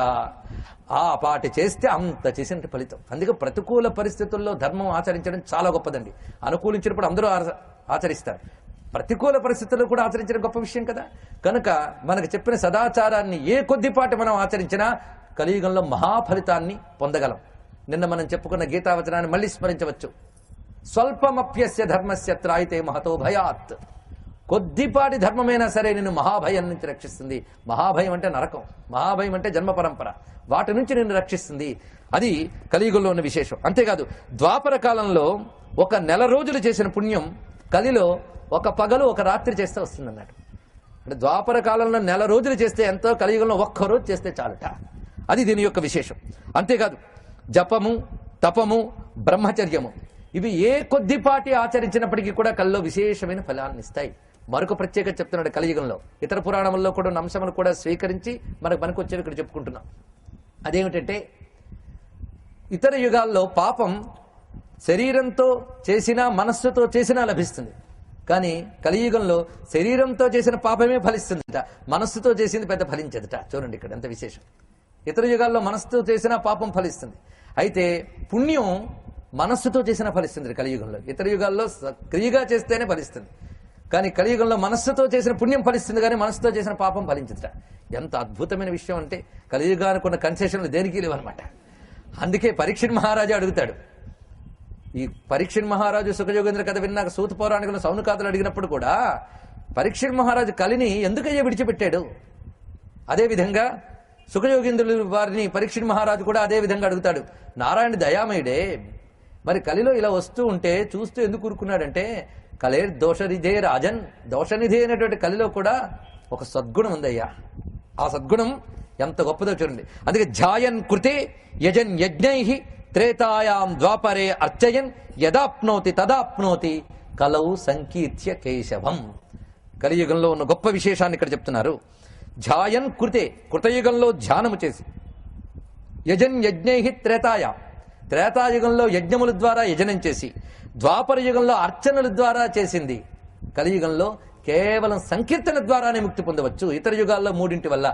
ఆ పాటి చేస్తే అంత చేసిన ఫలితం. అందుకే ప్రతికూల పరిస్థితుల్లో ధర్మం ఆచరించడం చాలా గొప్పదండి. అనుకూలించినప్పుడు అందరూ ఆచరిస్తారు, ప్రతికూల పరిస్థితుల్లో కూడా ఆచరించడం గొప్ప విషయం కదా. కనుక మనకు చెప్పిన సదాచారాన్ని ఏ కొద్దిపాటి మనం ఆచరించినా కలియుగంలో మహాఫలితాన్ని పొందగలం. నిన్న మనం చెప్పుకున్న గీతావచనాన్ని మళ్ళీ స్మరించవచ్చు. స్వల్పమప్యస్య ధర్మస్య త్రాయితే మహతో భయాత్. కొద్దిపాటి ధర్మమైనా సరే నిన్ను మహాభయం నుంచి రక్షిస్తుంది. మహాభయం అంటే నరకం, మహాభయం అంటే జన్మ పరంపర, వాటి నుంచి నిన్ను రక్షిస్తుంది. అది కలియుగంలో ఉన్న విశేషం. అంతేకాదు ద్వాపర కాలంలో 1 నెల రోజులు చేసిన పుణ్యం కలిలో 1 పగలు 1 రాత్రి చేస్తే వస్తుంది అన్నట్టు. అంటే ద్వాపర కాలంలో 1 నెల రోజులు చేస్తే ఎంతో, కలియుగంలో 1 రోజు చేస్తే చాలుట. అది దీని యొక్క విశేషం. అంతేకాదు జపము, తపము, బ్రహ్మచర్యము ఇవి ఏ కొద్దిపాటి ఆచరించినప్పటికీ కూడా కలిలో విశేషమైన ఫలాన్ని ఇస్తాయి. మరొక ప్రత్యేకత చెప్తున్నాడు కలియుగంలో. ఇతర పురాణముల్లో కూడా ఉన్న అంశములు కూడా స్వీకరించి మనకు పనికొచ్చేవి ఇక్కడ చెప్పుకుంటున్నాం. అదేమిటంటే ఇతర యుగాల్లో పాపం శరీరంతో చేసినా మనస్సుతో చేసినా లభిస్తుంది. కానీ కలియుగంలో శరీరంతో చేసిన పాపమే ఫలిస్తుందిట, మనస్సుతో చేసింది పెద్ద ఫలించదుట. చూడండి ఇక్కడ ఎంత విశేషం. ఇతర యుగాల్లో మనస్సుతో చేసినా పాపం ఫలిస్తుంది, అయితే పుణ్యం మనస్సుతో చేసినా ఫలిస్తుంది కలియుగంలో. ఇతర యుగాల్లో క్రియగా చేస్తేనే ఫలిస్తుంది, కానీ కలియుగంలో మనస్సుతో చేసిన పుణ్యం ఫలిస్తుంది, కానీ మనస్సుతో చేసిన పాపం ఫలించదుట. ఎంత అద్భుతమైన విషయం అంటే కలియుగానికి ఉన్న కన్సెషన్లు దేనికి లేవన్నమాట. అందుకే పరీక్షిత్ మహారాజు అడుగుతాడు. ఈ పరీక్షిత్ మహారాజు సుఖయోగేంద్ర కథ విన్నాక సూత పౌరాణికులు సౌనకాదులు అడిగినప్పుడు కూడా పరీక్షిత్ మహారాజు కలిని ఎందుకయ్యా విడిచిపెట్టాడు? అదేవిధంగా సుఖయోగేంద్రులు వారిని పరీక్షిత్ మహారాజు కూడా అదే విధంగా అడుగుతాడు. నారాయణ దయామయుడే, మరి కలిలో ఇలా వస్తూ ఉంటే చూస్తూ ఎందుకు కూరుకున్నాడంటే, కలేర్ దోషనిధే రాజన్, దోషనిధి అయినటువంటి కలిలో కూడా ఒక సద్గుణం ఉందయ్యా. ఆ సద్గుణం ఎంత గొప్పదో చూడండి. అందుకే ఝాయన్ కృతే యజన్ యజ్ఞై త్రేతాయాం ద్వాపరే అర్చయన్ యదాప్నోతి తదాప్నోతి కలౌ సంకీర్త్య కేశవం. కలియుగంలో ఉన్న గొప్ప విశేషాన్ని ఇక్కడ చెప్తున్నారు. ఝాయన్ కృతే, కృతయుగంలో ధ్యానము చేసి, యజన్ యజ్ఞై త్రేతాయుగంలో యజ్ఞముల ద్వారా యజనం చేసి, ద్వాపర యుగంలో అర్చనల ద్వారా చేసింది. కలియుగంలో కేవలం సంకీర్తన ద్వారానే ముక్తి పొందవచ్చు. ఇతర యుగాల్లో 3 వల్ల.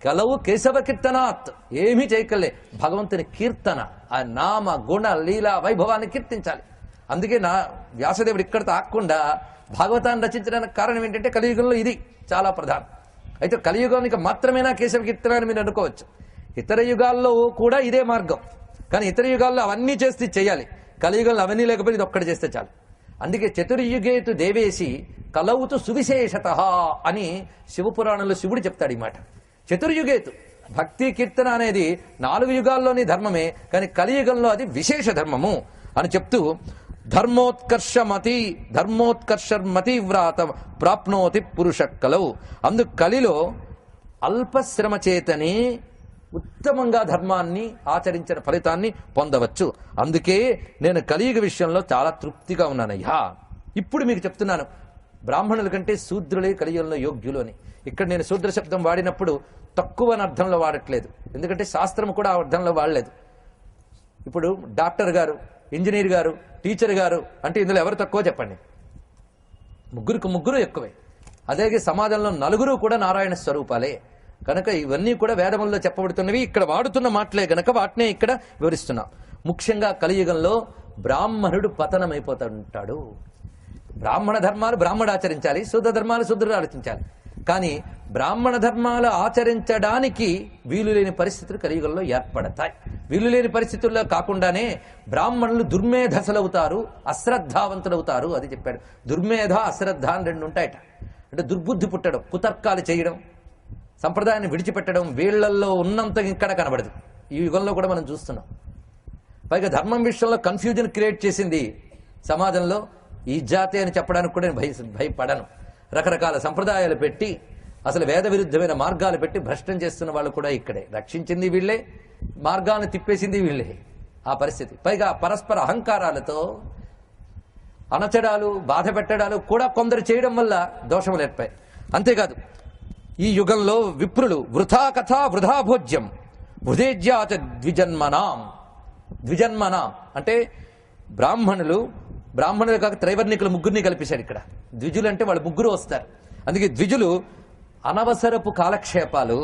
కలవు కేశవ కీర్తనాత్, ఏమీ చేయకలే భగవంతుని కీర్తన, ఆ నామ గుణ లీలా వైభవాన్ని కీర్తించాలి. అందుకే వ్యాసదేవుడు ఇక్కడ తాకుండా భాగవతాన్ని రచించడానికి కారణం ఏంటంటే కలియుగంలో ఇది చాలా ప్రధానం. అయితే కలియుగానికి మాత్రమేనా కేశవ కీర్తన అని మీరు అనుకోవచ్చు. ఇతర యుగాల్లో కూడా ఇదే మార్గం, కానీ ఇతర యుగాల్లో అవన్నీ చేస్తే చేయాలి, కలియుగంలో అవన్నీ లేకపోతే ఇది ఒక్కటి చేస్తే చాలు. అందుకే చతుర్యుగేతు దేవేసి కలవుతు సువిశేషత అని శివపురాణంలో శివుడు చెప్తాడు ఈ మాట. చతుర్యుగేతు భక్తి కీర్తన అనేది 4 యుగాల్లోని ధర్మమే, కానీ కలియుగంలో అది విశేష ధర్మము అని చెప్తూ ధర్మోత్కర్షమతి వ్రాత ప్రాప్నోతి పురుష కలవు. అందుకు కలిలో అల్పశ్రమ చేతనే ఉత్తమంగా ధర్మాన్ని ఆచరించిన ఫలితాన్ని పొందవచ్చు. అందుకే నేను కలియుగ విషయంలో చాలా తృప్తిగా ఉన్నానయ్యా. ఇప్పుడు మీకు చెప్తున్నాను, బ్రాహ్మణుల కంటే శూద్రులే కలియుగంలో యోగ్యులు అని. ఇక్కడ నేను శూద్ర శబ్దం వాడినప్పుడు తక్కువ అని అర్థంలో వాడట్లేదు, ఎందుకంటే శాస్త్రం కూడా ఆ అర్థంలో వాడలేదు. ఇప్పుడు డాక్టర్ గారు, ఇంజనీర్ గారు, టీచర్ గారు అంటే ఇందులో ఎవరు తక్కువ చెప్పండి? ముగ్గురు ఎక్కువే. అదే సమాజంలో నలుగురు కూడా నారాయణ స్వరూపాలే. కనుక ఇవన్నీ కూడా వేదముల్లో చెప్పబడుతున్నవి, ఇక్కడ వాడుతున్న మాటలే గనక వాటినే ఇక్కడ వివరిస్తున్నాం. ముఖ్యంగా కలియుగంలో బ్రాహ్మణుడు పతనమైపోతుంటాడు. బ్రాహ్మణ ధర్మాలు బ్రాహ్మణుడు ఆచరించాలి, శూద్ర ధర్మాలు శూద్రుడు ఆచరించాలి. కానీ బ్రాహ్మణ ధర్మాలు ఆచరించడానికి వీలు లేని పరిస్థితులు కలియుగంలో ఏర్పడతాయి. వీలు లేని పరిస్థితుల్లో కాకుండానే బ్రాహ్మణులు దుర్మేధసలవుతారు, అశ్రద్ధావంతులవుతారు. అది చెప్పాడు. దుర్మేధ, అశ్రద్ధ అని రెండు ఉంటాయట. అంటే దుర్బుద్ధి పుట్టడం, కుతర్కాలు చేయడం, సంప్రదాయాన్ని విడిచిపెట్టడం వీళ్లల్లో ఉన్నంత ఇక్కడ కనబడదు. ఈ యుగంలో కూడా మనం చూస్తున్నాం. పైగా ధర్మం విషయంలో కన్ఫ్యూజన్ క్రియేట్ చేసింది సమాజంలో ఈ జాతి అని చెప్పడానికి కూడా నేను భయపడను. రకరకాల సంప్రదాయాలు పెట్టి అసలు వేద విరుద్ధమైన మార్గాలు పెట్టి భ్రష్టం చేస్తున్న వాళ్ళు కూడా ఇక్కడే. రక్షించింది వీళ్లే, మార్గాలను తిప్పేసింది వీళ్లే. ఆ పరిస్థితి పైగా పరస్పర అహంకారాలతో అణచడాలు, బాధ పెట్టడాలు కూడా కొందరు చేయడం వల్ల దోషములు ఏర్పాయి. అంతేకాదు ఈ యుగంలో విప్రులు వృథా కథ వృధా భోజ్యం వృధేజ్యాచ ద్విజన్మనాం. ద్విజన్మనాం అంటే బ్రాహ్మణులు కాక త్రైవర్ణికులు ముగ్గురిని కల్పించారు ఇక్కడ. ద్విజులు అంటే వాళ్ళు ముగ్గురు వస్తారు. అందుకే ద్విజులు అనవసరపు కాలక్షేపాలు,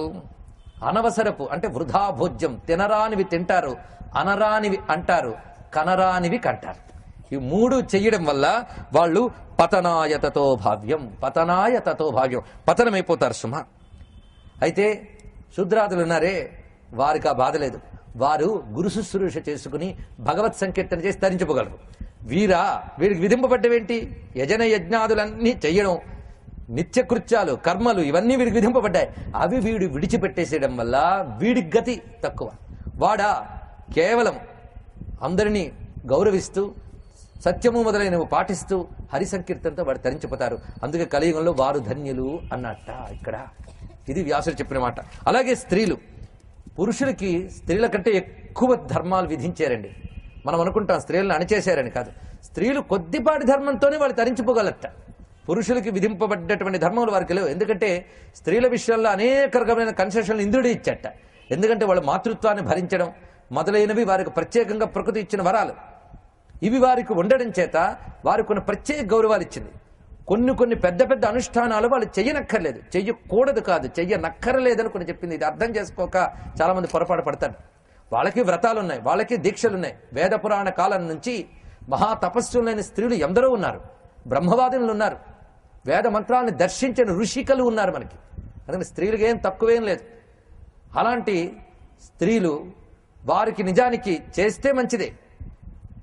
అనవసరపు అంటే వృధా భోజ్యం, తినరానివి తింటారు, అనరానివి అంటారు, కనరానివి కంటారు. ఈ మూడు చెయ్యడం వల్ల వాళ్ళు పతనాయతతో భావ్యం, పతనమైపోతారు సుమ. అయితే శూద్రాదులు ఉన్నారే, వారికి ఆ బాధ లేదు. వారు గురు శుశ్రూష చేసుకుని భగవత్ సంకీర్తన చేసి తరించుకోగలరు. వీరికి విధింపబడ్డవేంటి? యజన యజ్ఞాదులన్నీ చెయ్యడం, నిత్యకృత్యాలు, కర్మలు ఇవన్నీ వీడికి విధింపబడ్డాయి. అవి వీడు విడిచిపెట్టేసేయడం వల్ల వీడికి గతి తక్కువ. వాడా కేవలం అందరినీ గౌరవిస్తూ సత్యము మొదలైనవి పాటిస్తూ హరి సంకీర్తనతో వాడు తరించిపోతారు. అందుకే కలియుగంలో వారు ధన్యులు అన్నట్ట ఇక్కడ. ఇది వ్యాసుడు చెప్పిన మాట. అలాగే స్త్రీలు, పురుషులకి స్త్రీల కంటే ఎక్కువ ధర్మాలు విధించారండి. మనం అనుకుంటాం స్త్రీలను అణచేశారని, కాదు. స్త్రీలు కొద్దిపాటి ధర్మంతోనే వాళ్ళు తరించిపోగలట. పురుషులకి విధింపబడ్డటువంటి ధర్మములు వారికి లేవు. ఎందుకంటే స్త్రీల విషయంలో అనేక రకమైన కన్సెషన్లు ఇంద్రుడే ఇచ్చట. ఎందుకంటే వాళ్ళ మాతృత్వాన్ని భరించడం మొదలైనవి వారికి ప్రత్యేకంగా ప్రకృతి ఇచ్చిన వరాలు. ఇవి వారికి ఉండడం చేత వారికి కొన్ని ప్రత్యేక గౌరవాలు ఇచ్చింది. కొన్ని పెద్ద పెద్ద అనుష్ఠానాలు వాళ్ళు చెయ్యనక్కర్లేదు, చెయ్యకూడదు కాదు, చెయ్యనక్కర్లేదని కొన్ని చెప్పింది. ఇది అర్థం చేసుకోక చాలా మంది పొరపాటు పడతారు. వాళ్ళకి వ్రతాలు ఉన్నాయి, వాళ్ళకి దీక్షలు ఉన్నాయి. వేద పురాణ కాలం నుంచి మహా తపస్సులైన స్త్రీలు ఎందరో ఉన్నారు, బ్రహ్మవాదులు ఉన్నారు, వేద మంత్రాలను దర్శించిన ఋషికలు ఉన్నారు మనకి. అందుకని స్త్రీలకు ఏం తక్కువేం లేదు. అలాంటి స్త్రీలు వారికి నిజానికి చేస్తే మంచిదే,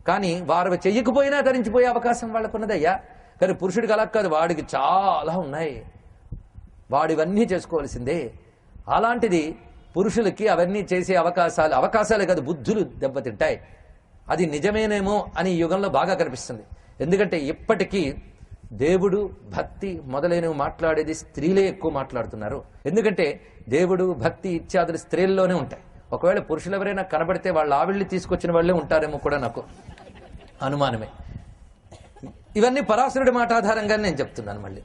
కానీ వారు చెయ్యకపోయినా ధరించిపోయే అవకాశం వాళ్ళకు ఉన్నదయ్యా. కానీ పురుషుడికి అలా కాదు, వాడికి చాలా ఉన్నాయి, వాడివన్నీ చేసుకోవాల్సిందే. అలాంటిది పురుషులకి అవన్నీ చేసే అవకాశాలే కాదు, బుద్ధులు దెబ్బతింటాయి. అది నిజమేనేమో అని ఈ యుగంలో బాగా కనిపిస్తుంది. ఎందుకంటే ఇప్పటికీ దేవుడు, భక్తి మొదలైనవి మాట్లాడేది స్త్రీలే ఎక్కువ మాట్లాడుతున్నారు. ఎందుకంటే దేవుడు, భక్తి ఇత్యాదులు స్త్రీల్లోనే ఉంటాయి. ఒకవేళ పురుషులు ఎవరైనా కనబడితే వాళ్ళ ఆవిళ్ళని తీసుకొచ్చిన వాళ్ళే ఉంటారేమో కూడా నాకు అనుమానమే. ఇవన్నీ పరాశరుడి మాట ఆధారంగానే నేను చెప్తున్నాను. మళ్ళీ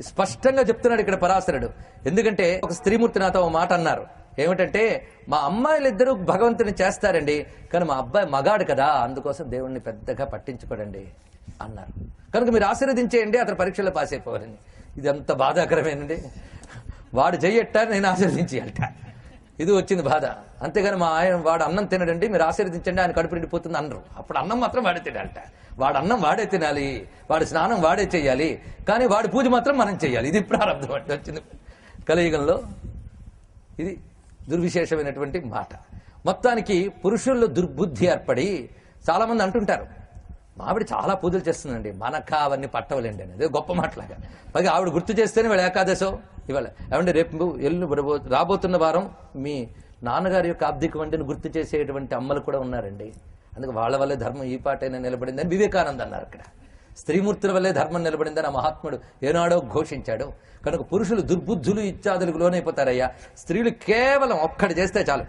స్పష్టంగా చెప్తున్నాడు ఇక్కడ పరాశరుడు. ఎందుకంటే ఒక స్త్రీమూర్తి నాతో ఒక మాట అన్నారు. ఏమిటంటే, మా అమ్మాయిలిద్దరూ భగవంతుని చేస్తారండి, కానీ మా అబ్బాయి మగాడు కదా, అందుకోసం దేవుణ్ణి పెద్దగా పట్టించుకోడండి అన్నారు. కనుక మీరు ఆశీర్వదించేయండి, అతను పరీక్షలో పాస్ అయిపోవాలని. ఇది అంత బాధాకరమేనండి. వాడు చెయ్యట్ట, నేను ఆశీర్వదించేయాలట. ఇది వచ్చింది బాధ. అంతేగాని వాడు అన్నం తినడండి, మీరు ఆశీర్వదించండి, ఆయన కడుపు నిండిపోతుంది అన్నారు. అప్పుడు అన్నం మాత్రం వాడే తినాలట. వాడు అన్నం వాడే తినాలి, వాడి స్నానం వాడే చెయ్యాలి, కానీ వాడి పూజ మాత్రం మనం చెయ్యాలి. ఇది ప్రారంభం అంటే వచ్చింది కలియుగంలో. ఇది దుర్విశేషమైనటువంటి మాట. మొత్తానికి పురుషుల్లో దుర్బుద్ధి ఏర్పడి చాలా మంది అంటుంటారు, ఆవిడ చాలా పూజలు చేస్తుందండి, మనకు అవన్నీ పట్టవలేండి అనేది గొప్ప మాటలాగా. పైగా ఆవిడ గుర్తు చేస్తేనే వీళ్ళ ఏకాదశో ఇవాళ ఏమంటే రేపు రాబోతున్న వారం మీ నాన్నగారి యొక్క ఆబ్దిక వంటిని గుర్తు చేసేటువంటి అమ్మలు కూడా ఉన్నారండి. అందుకే వాళ్ళ వల్లే ధర్మం ఈ పాటైనా నిలబడిందని వివేకానంద అన్నారు. అక్కడ స్త్రీమూర్తుల వల్లే ధర్మం నిలబడిందని ఆ మహాత్ముడు ఏనాడో ఘోషించాడు. కనుక పురుషులు దుర్బుద్ధులు ఇత్యాదులకు లోనైపోతారయ్యా. స్త్రీలు కేవలం ఒక్కటి చేస్తే చాలు.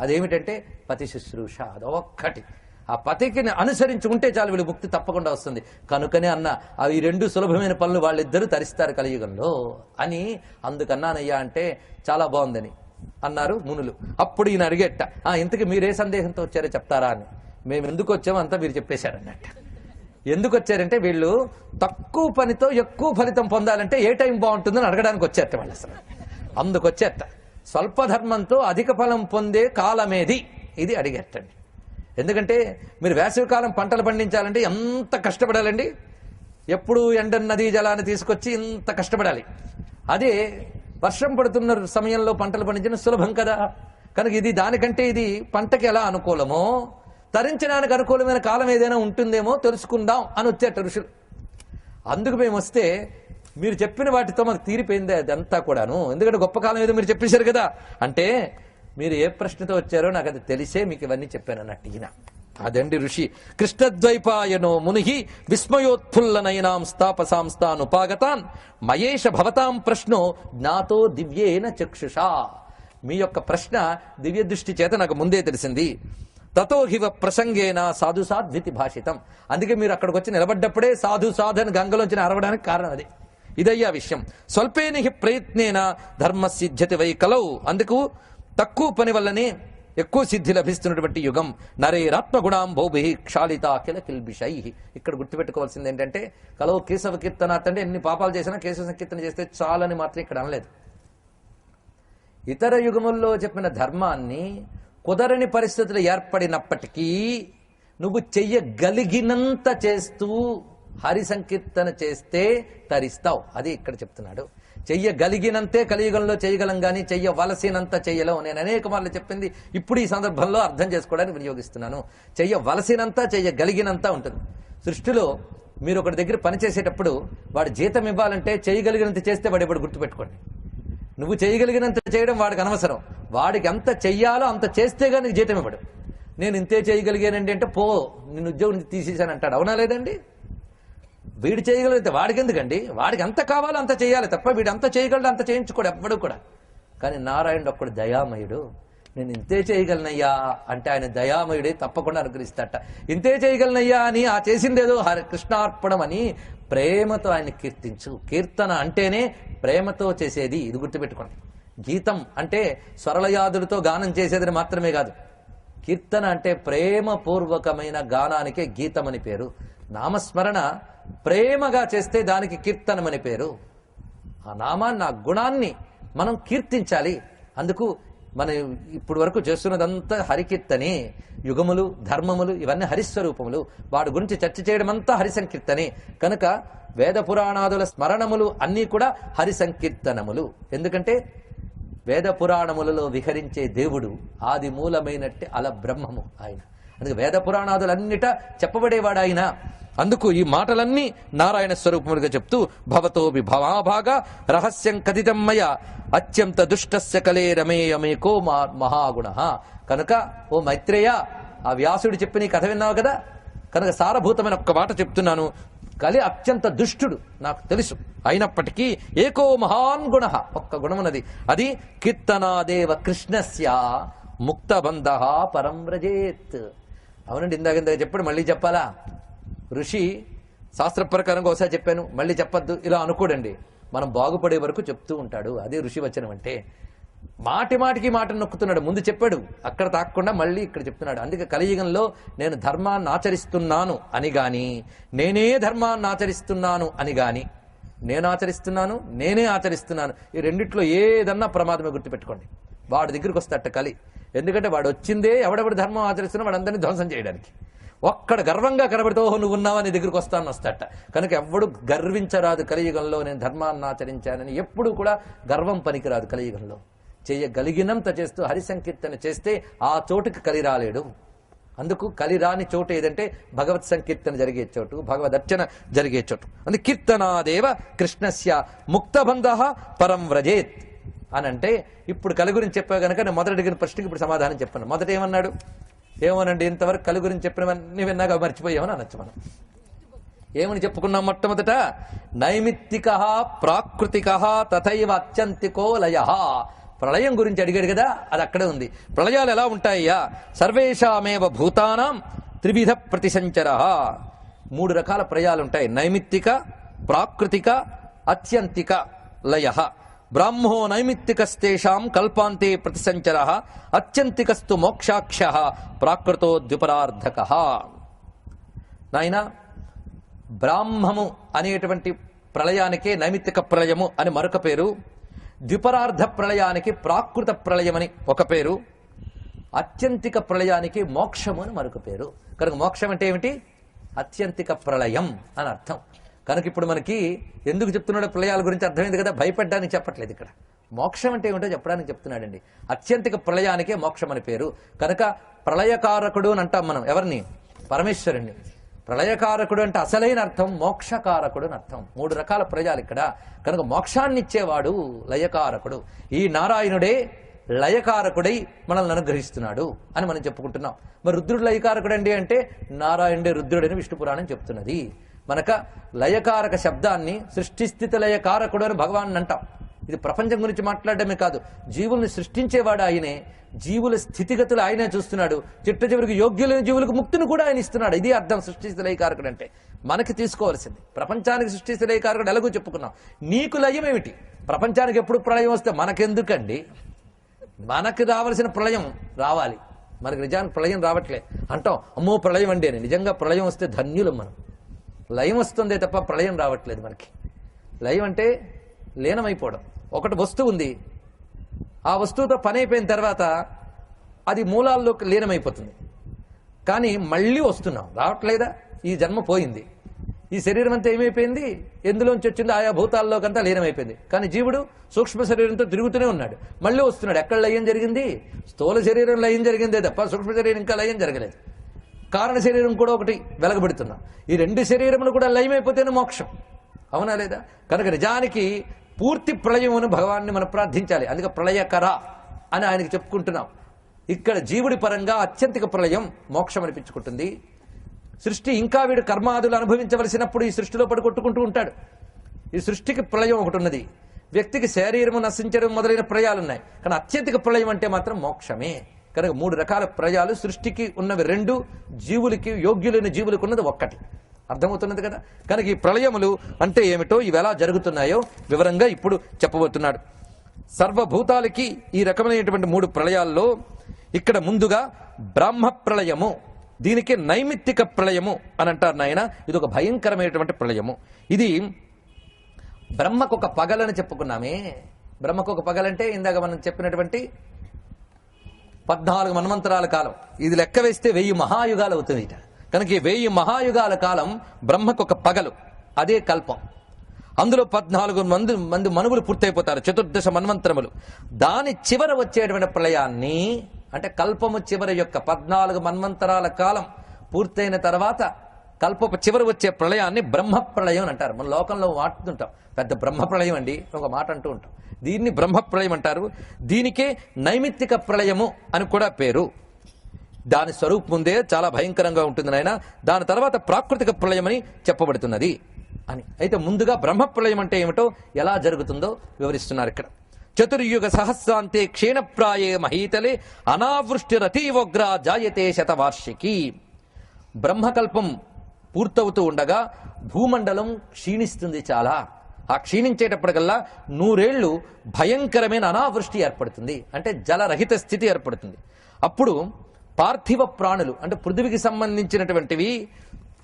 అదేమిటంటే పతి శుశ్రూష. అదొక్కటి. ఆ పతికి అనుసరించి ఉంటే చాలు, వీళ్ళు ముక్తి తప్పకుండా వస్తుంది. కనుకనే అన్న అవి రెండు సులభమైన పనులు వాళ్ళిద్దరూ తరిస్తారు కలియుగంలో అని అందుకన్నానయ్యా అంటే చాలా బాగుందని అన్నారు మునులు. అప్పుడు ఈయన అడిగేట, ఇంతకీ మీరే సందేహంతో వచ్చారో చెప్తారా అని. మేము ఎందుకు వచ్చామో అంతా మీరు చెప్పేశారన్నట్టు. ఎందుకు వచ్చారంటే వీళ్ళు తక్కువ పనితో ఎక్కువ ఫలితం పొందాలంటే ఏ టైం బాగుంటుందని అడగడానికి వచ్చారట వాళ్ళు. అసలు అందుకొచ్చేట స్వల్ప ధర్మంతో అధిక ఫలం పొందే కాలమేది ఇది అడిగేటండి. ఎందుకంటే మీరు వేసవికాలం పంటలు పండించాలంటే ఎంత కష్టపడాలండి. ఎప్పుడు ఎండ నదీ జలాన్ని తీసుకొచ్చి ఇంత కష్టపడాలి. అదే వర్షం పడుతున్న సమయంలో పంటలు పండించడం సులభం కదా. కనుక ఇది దానికంటే ఇది పంటకి ఎలా అనుకూలమో తరించడానికి అనుకూలమైన కాలం ఏదైనా ఉంటుందేమో తెలుసుకుందాం అని వచ్చేట ఋషులు. అందుకు మేము వస్తే మీరు చెప్పిన వాటితో మాకు తీరిపోయింది అదంతా కూడాను. ఎందుకంటే గొప్ప కాలం ఏదో మీరు చెప్పేశారు కదా. అంటే మీరు ఏ ప్రశ్నతో వచ్చారో నాకు అది తెలిసే మీకు ఇవన్నీ చెప్పాను అన్నట్టు ఈయన. అదండి ఋషి. కృష్ణద్వైపాయనో ముని విస్మయోత్ఫుల్లనైనాం స్థాపసాంస్తానుపాగతాన్ మయేష భవతాం ప్రశ్నో జ్ఞాతో దివ్యేన చక్షుషా. మీ యొక్క ప్రశ్న దివ్య దృష్టి చేత నాకు ముందే తెలిసింది. తతో హివ ప్రసంగేన సాధు సాధ్వితి భాషితం. అందుకే మీరు అక్కడికి వచ్చి నిలబడ్డప్పుడే సాధు సాధు గంగలోంచి అరవడానికి కారణం అది. ఇదయ్యా విషయం. స్వల్పేని ప్రయత్నేన ధర్మ సిద్ధ్యతి వై కలౌ. అందుకు తక్కువ పని వల్లనే ఎక్కువ సిద్ధి లభిస్తున్నటువంటి యుగం. నరేరాత్మగుణాం భౌభి క్షాళిత కిల కిల్బిషై. ఇక్కడ గుర్తుపెట్టుకోవాల్సింది ఏంటంటే కలవు కేశవ కీర్తనాత్ అంటే ఎన్ని పాపాలు చేసినా కేశవ సంకీర్తన చేస్తే చాలని మాత్రం ఇక్కడ అనలేదు. ఇతర యుగముల్లో చెప్పిన ధర్మాన్ని కుదరని పరిస్థితులు ఏర్పడినప్పటికీ నువ్వు చెయ్యగలిగినంత చేస్తూ హరి సంకీర్తన చేస్తే తరిస్తావు. అది ఇక్కడ చెప్తున్నాడు. చెయ్యగలిగినంతే కలియుగంలో చేయగలం కానీ చెయ్యవలసినంత చెయ్యలేవు. నేను అనేక మార్లు చెప్పింది ఇప్పుడు ఈ సందర్భంలో అర్థం చేసుకోవడానికి వినియోగిస్తున్నాను. చెయ్యవలసినంత చెయ్యగలిగినంత ఉంటుంది. సృష్టిలో మీరు ఒకటి దగ్గర పనిచేసేటప్పుడు వాడు జీతం ఇవ్వాలంటే చేయగలిగినంత చేస్తే వాడు ఎప్పుడు గుర్తుపెట్టుకోండి. నువ్వు చేయగలిగినంత చేయడం వాడికి అనవసరం. వాడికి ఎంత చెయ్యాలో అంత చేస్తే కానీ నీకు జీతం ఇవ్వడు. నేను ఇంతే చేయగలిగానండి అంటే పో నేను ఉద్యోగం నుంచి తీసేశానంటాడు. అవునా లేదండి? వీడు చేయగలిగితే వాడికి ఎందుకండి? వాడికి ఎంత కావాలో అంత చేయాలి తప్ప వీడు అంత చేయగలడు అంత చేయించుకోడు ఎవ్వడు కూడా. కానీ నారాయణుడు ఒక్కడు దయామయుడు. నేను ఇంతే చేయగలనయ్యా అంటే ఆయన దయామయుడే తప్పకుండా అనుగ్రహిస్తాట. ఇంతే చేయగలనయ్యా అని ఆ చేసిందేదో హరి కృష్ణార్పణం అని ప్రేమతో ఆయన కీర్తించు. కీర్తన అంటేనే ప్రేమతో చేసేది. ఇది గుర్తుపెట్టుకోండి. గీతం అంటే స్వరలయాదులతో గానం చేసేదని మాత్రమే కాదు. కీర్తన అంటే ప్రేమపూర్వకమైన గానానికే గీతం అని పేరు. నామస్మరణ ప్రేమగా చేస్తే దానికి కీర్తనం అని పేరు. ఆ నామాన్ని ఆ గుణాన్ని మనం కీర్తించాలి. అందుకు మనం ఇప్పుడు వరకు చేస్తున్నదంతా హరికీర్తనే. యుగములు ధర్మములు ఇవన్నీ హరిస్వరూపములు. వాడి గురించి చర్చ చేయడం అంతా హరి సంకీర్తనే. కనుక వేద పురాణాదుల స్మరణములు అన్నీ కూడా హరి సంకీర్తనములు. ఎందుకంటే వేద పురాణములలో విహరించే దేవుడు ఆది మూలమైనట్టే అల బ్రహ్మము ఆయన. అందుకే వేద పురాణాదులన్నిట చెప్పబడేవాడు ఆయన. అందుకు ఈ మాటలన్నీ నారాయణ స్వరూపములుగా చెప్తూ భవతోభి భవాభాగ రహస్యం కథితం మయ అత్యంత దుష్టస్య కలే రమేయమేకో మహాగుణ. కనుక ఓ మైత్రేయ, ఆ వ్యాసుడు చెప్పి నీ కథ విన్నావు కదా. కనుక సారభూతమైన ఒక్క మాట చెప్తున్నాను. కలి అత్యంత దుష్టుడు నాకు తెలుసు. అయినప్పటికీ ఏకో మహాన్ గుణ, ఒక్క గుణమున్నది. అది కీర్తనాదేవ కృష్ణస్య ముక్తబంధ పరం వ్రజేత్. అవునండి, ఇందాక చెప్పాడు, మళ్ళీ చెప్పాలా? ఋషి శాస్త్ర ప్రకారంగా ఒకసారి చెప్పాను మళ్ళీ చెప్పద్దు ఇలా అనుకోడండి. మనం బాగుపడే వరకు చెప్తూ ఉంటాడు. అదే ఋషి వచనం అంటే. మాటి మాటికి మాట నొక్కుతున్నాడు. ముందు చెప్పాడు, అక్కడ తాకుండా మళ్ళీ ఇక్కడ చెప్తున్నాడు. అందుకే కలియుగంలో నేను ధర్మాన్ని ఆచరిస్తున్నాను అని గాని, నేనే ధర్మాన్ని ఆచరిస్తున్నాను అని గాని, నేను ఆచరిస్తున్నాను నేనే ఆచరిస్తున్నాను ఈ రెండిట్లో ఏదన్నా ప్రమాదమే. గుర్తుపెట్టుకోండి. వాడి దగ్గరికి వస్తాట కలి. ఎందుకంటే వాడు వచ్చిందే ఎవడెవడు ధర్మం ఆచరిస్తున్నా వాడందరినీ ధ్వంసం చేయడానికి. ఒక్కడ గర్వంగా కనబడితే ఓహో నువ్వు ఉన్నావా నీ దగ్గరికి వస్తాను వస్తాట. కనుక ఎవ్వడు గర్వించరాదు కలియుగంలో. నేను ధర్మాన్ని ఆచరించానని ఎప్పుడు కూడా గర్వం పనికిరాదు కలియుగంలో. చేయగలిగినంత చేస్తూ హరి సంకీర్తన చేస్తే ఆ చోటుకి కలి రాలేడు. అందుకు కలి రాని చోటు ఏదంటే భగవత్ సంకీర్తన జరిగే చోటు, భగవదర్చన జరిగే చోటు. అందుకే కీర్తనాదేవ కృష్ణస్య ముక్తబంధ పరం వ్రజేత్ అని అంటే ఇప్పుడు కలి గురించి చెప్పావు కనుక నేను మొదట అడిగిన ప్రశ్నకి ఇప్పుడు సమాధానం చెప్పాను. మొదట ఏమన్నాడు? ఏమోనండి ఇంతవరకు కలి గురించి చెప్పినవన్నీ విన్నాక మర్చిపోయామని అనొచ్చు మనం. ఏమని చెప్పుకున్నాం? మొట్టమొదట నైమిత్తిక, ప్రాకృతిక, తథైవ అత్యంతికో లయ. ప్రళయం గురించి అడిగాడు కదా, అది అక్కడే ఉంది. ప్రళయాలు ఎలా ఉంటాయ్యా? సర్వేషామేవ భూతానాం త్రివిధ ప్రతిసంచర. 3 రకాల ప్రళయాలు ఉంటాయి: నైమిత్తిక, ప్రాకృతిక, అత్యంతిక లయ. బ్రాహ్మో నైమిత్తికస్తేషాం కల్పాంతే ప్రతిసంచర, అత్యంతికస్తు మోక్షాక్ష, ప్రాకృతో ద్విపరార్ధక. నాయన, బ్రాహ్మము అనేటువంటి ప్రళయానికే నైమిత్తిక ప్రళయము అని మరొక పేరు, ద్విపరార్ధ ప్రళయానికి ప్రాకృత ప్రళయమని ఒక పేరు, అత్యంతిక ప్రళయానికి మోక్షము అని మరొక పేరు. కనుక మోక్షం అంటే ఏమిటి? అత్యంతిక ప్రళయం అని అర్థం. కనుక ఇప్పుడు మనకి ఎందుకు చెప్తున్నాడు ప్రళయాల గురించి అర్థమైంది కదా, భయపడ్డానికి చెప్పట్లేదు. ఇక్కడ మోక్షం అంటే ఏమిటో చెప్పడానికి చెప్తున్నాడండి. అత్యంతిక ప్రళయానికే మోక్షం అని పేరు. కనుక ప్రళయకారకుడు అని అంటాం మనం ఎవరిని? పరమేశ్వరుణ్ణి. ప్రళయకారకుడు అంటే అసలైన అర్థం మోక్షకారకుడు అని అర్థం. 3 రకాల ప్రళయాలు ఇక్కడ. కనుక మోక్షాన్ని ఇచ్చేవాడు లయకారకుడు. ఈ నారాయణుడే లయకారకుడై మనల్ని అనుగ్రహిస్తున్నాడు అని మనం చెప్పుకుంటున్నాం. మరి రుద్రుడు లయకారకుడండి అంటే నారాయణుడే రుద్రుడని విష్ణు పురాణం చెప్తున్నది. మనక లయకారక శబ్దాన్ని సృష్టిస్థితి లయకారకుడు అని భగవాన్ అంటాం. ఇది ప్రపంచం గురించి మాట్లాడడమే కాదు, జీవుల్ని సృష్టించేవాడు ఆయనే, జీవుల స్థితిగతులు ఆయనే చూస్తున్నాడు, చిట్ట చివరికి యోగ్యులైన జీవులకు ముక్తిని కూడా ఆయన ఇస్తున్నాడు. ఇది అర్థం సృష్టిస్థితి లయకారకుడు అంటే. మనకి తీసుకోవాల్సింది ప్రపంచానికి సృష్టిస్థితి లయకారకుడు ఎలాగో చెప్పుకున్నాం. నీకు లయం ఏమిటి? ప్రపంచానికి ఎప్పుడు ప్రళయం వస్తే మనకెందుకండి? మనకు రావాల్సిన ప్రళయం రావాలి. మనకి నిజానికి ప్రళయం రావట్లే అంటాం, అమ్మో ప్రళయం అండి అని. నిజంగా ప్రళయం వస్తే ధన్యులం మనం. లయం వస్తుందే తప్ప ప్రళయం రావట్లేదు మనకి. లయం అంటే లీనమైపోవడం. ఒకటి వస్తువు ఉంది, ఆ వస్తువుతో పని అయిపోయిన తర్వాత అది మూలాల్లోకి లీనమైపోతుంది, కానీ మళ్ళీ వస్తున్నాం, రావట్లేదా? ఈ జన్మ పోయింది, ఈ శరీరం అంతా ఏమైపోయింది? ఎందులోంచి వచ్చింది? ఆయా భూతాల్లోకంతా లీనమైపోయింది. కానీ జీవుడు సూక్ష్మ శరీరంతో తిరుగుతూనే ఉన్నాడు, మళ్ళీ వస్తున్నాడు. ఎక్కడ లయం జరిగింది? స్థూల శరీరం లయం జరిగిందే తప్ప సూక్ష్మ శరీరం ఇంకా లయం జరగలేదు. కారణ శరీరం కూడా ఒకటి వెలగబెడుతున్నాం. ఈ 2 శరీరములు కూడా లయమైపోతేనే మోక్షం, అవునా లేదా? కనుక నిజానికి పూర్తి ప్రళయమును భగవాన్ని మనం ప్రార్థించాలి. అందుకే ప్రళయకర అని ఆయనకి చెప్పుకుంటున్నాం. ఇక్కడ జీవుడి పరంగా అత్యంతిక ప్రళయం మోక్షం అనిపించుకుంటుంది. సృష్టి ఇంకా వీడు కర్మాదులు అనుభవించవలసినప్పుడు ఈ సృష్టిలో పడి కొట్టుకుంటూ ఉంటాడు. ఈ సృష్టికి ప్రళయం ఒకటి ఉన్నది, వ్యక్తికి శరీరము నశించడం మొదలైన ప్రళయాలు ఉన్నాయి. కానీ అత్యంతిక ప్రళయం అంటే మాత్రం మోక్షమే. కనుక 3 రకాల ప్రళయాలు. సృష్టికి ఉన్నవి 2, జీవులకి యోగ్యులైన జీవులకు ఉన్నది 1. అర్థమవుతున్నది కదా? కనుక ఈ ప్రళయములు అంటే ఏమిటో, ఇవి ఎలా జరుగుతున్నాయో వివరంగా ఇప్పుడు చెప్పబోతున్నాడు. సర్వభూతాలకి ఈ రకమైనటువంటి 3 ప్రళయాల్లో ఇక్కడ ముందుగా బ్రహ్మ ప్రళయము, దీనికి నైమిత్తిక ప్రళయము అని అంటారు నాయన. ఇది ఒక భయంకరమైనటువంటి ప్రళయము. ఇది బ్రహ్మకు ఒక పగలని చెప్పుకున్నామే. బ్రహ్మకు ఒక పగలంటే ఇందాక మనం చెప్పినటువంటి 14 మన్వంతరాల కాలం. ఇది లెక్క వేస్తే 1000 మహాయుగాలు అవుతుంది. కనుక ఈ 1000 మహాయుగాల కాలం బ్రహ్మకు ఒక పగలు, అదే కల్పం. అందులో 14 మంది మనువులు పూర్తయిపోతారు, 14 మన్వంతరములు. దాని చివర వచ్చేటువంటి ప్రళయాన్ని, అంటే కల్పము చివరి యొక్క 14 మన్వంతరాల కాలం పూర్తయిన తర్వాత కల్పపు చివరి వచ్చే ప్రళయాన్ని బ్రహ్మ ప్రళయం అని అంటారు. మన లోకంలో వాడుతుంటాం, పెద్ద బ్రహ్మ ప్రళయం అండి ఒక మాట అంటూ ఉంటాం. దీన్ని బ్రహ్మ ప్రళయం అంటారు. దీనికే నైమిత్తిక ప్రళయము అని కూడా పేరు. దాని స్వరూపం ముందే చాలా భయంకరంగా ఉంటుంది నాయన. దాని తర్వాత ప్రాకృతిక ప్రళయమని చెప్పబడుతున్నది అని. అయితే ముందుగా బ్రహ్మ ప్రళయం అంటే ఏమిటో, ఎలా జరుగుతుందో వివరిస్తున్నారు ఇక్కడ. చతుర్యుగ సహస్రాంతే క్షీణప్రాయే మహీతలే అనావృష్టిరతీవోగ్ర జాయతే శతవార్షికి. బ్రహ్మకల్పం పూర్తవుతూ ఉండగా భూమండలం క్షీణిస్తుంది చాలా. ఆ క్షీణించేటప్పటికల్లా 100 ఏళ్లు భయంకరమైన అనావృష్టి ఏర్పడుతుంది, అంటే జలరహిత స్థితి ఏర్పడుతుంది. అప్పుడు పార్థివ ప్రాణులు, అంటే పృథివికి సంబంధించినటువంటివి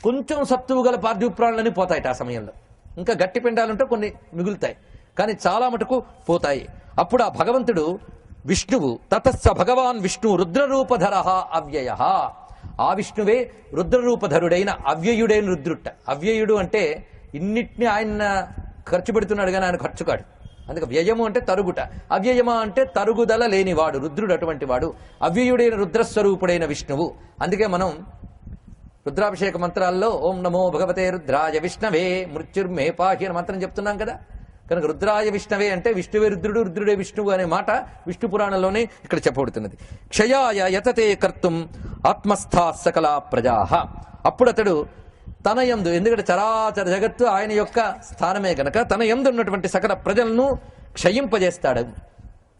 కొంచెం సత్తువు గల పార్థివ ప్రాణులని పోతాయి. ఆ సమయంలో ఇంకా గట్టి పిండాలుంటే కొన్ని మిగులుతాయి, కానీ చాలా మటుకు పోతాయి. అప్పుడు ఆ భగవంతుడు విష్ణువు, తతస్స భగవాన్ విష్ణు రుద్రరూపధర అవ్యయ. ఆ విష్ణువే రుద్రరూపధరుడైన అవ్యయుడైన రుద్రుట్ట. అవ్యయుడు అంటే ఇన్నిటిని ఆయన ఖర్చు పెడుతున్నాడు కానీ ఆయన ఖర్చు కాడు. అందుకే వ్యయము అంటే తరుగుట, అవ్యయమా అంటే తరుగుదల లేనివాడు రుద్రుడు. అటువంటి వాడు అవ్యయుడైన రుద్రస్వరూపుడైన విష్ణువు. అందుకే మనం రుద్రాభిషేక మంత్రాల్లో ఓం నమో భగవతే రుద్రాయ విష్ణవే మృత్యుర్మే పాహి అని మంత్రం చెప్తున్నాం కదా. కనుక రుద్రాయ విష్ణవే అంటే విష్ణువే రుద్రుడు, రుద్రుడే విష్ణువు అనే మాట విష్ణు పురాణంలోనే ఇక్కడ చెప్పబడుతున్నది. క్షయాయ యతతే కర్తుం ఆత్మస్థా సకల ప్రజా. అప్పుడు అతడు తన యందు, ఎందుకంటే చరాచర జగత్తు ఆయన యొక్క స్థానమే గనక తన యందు ఉన్నటువంటి సకల ప్రజలను క్షయింపజేస్తాడు.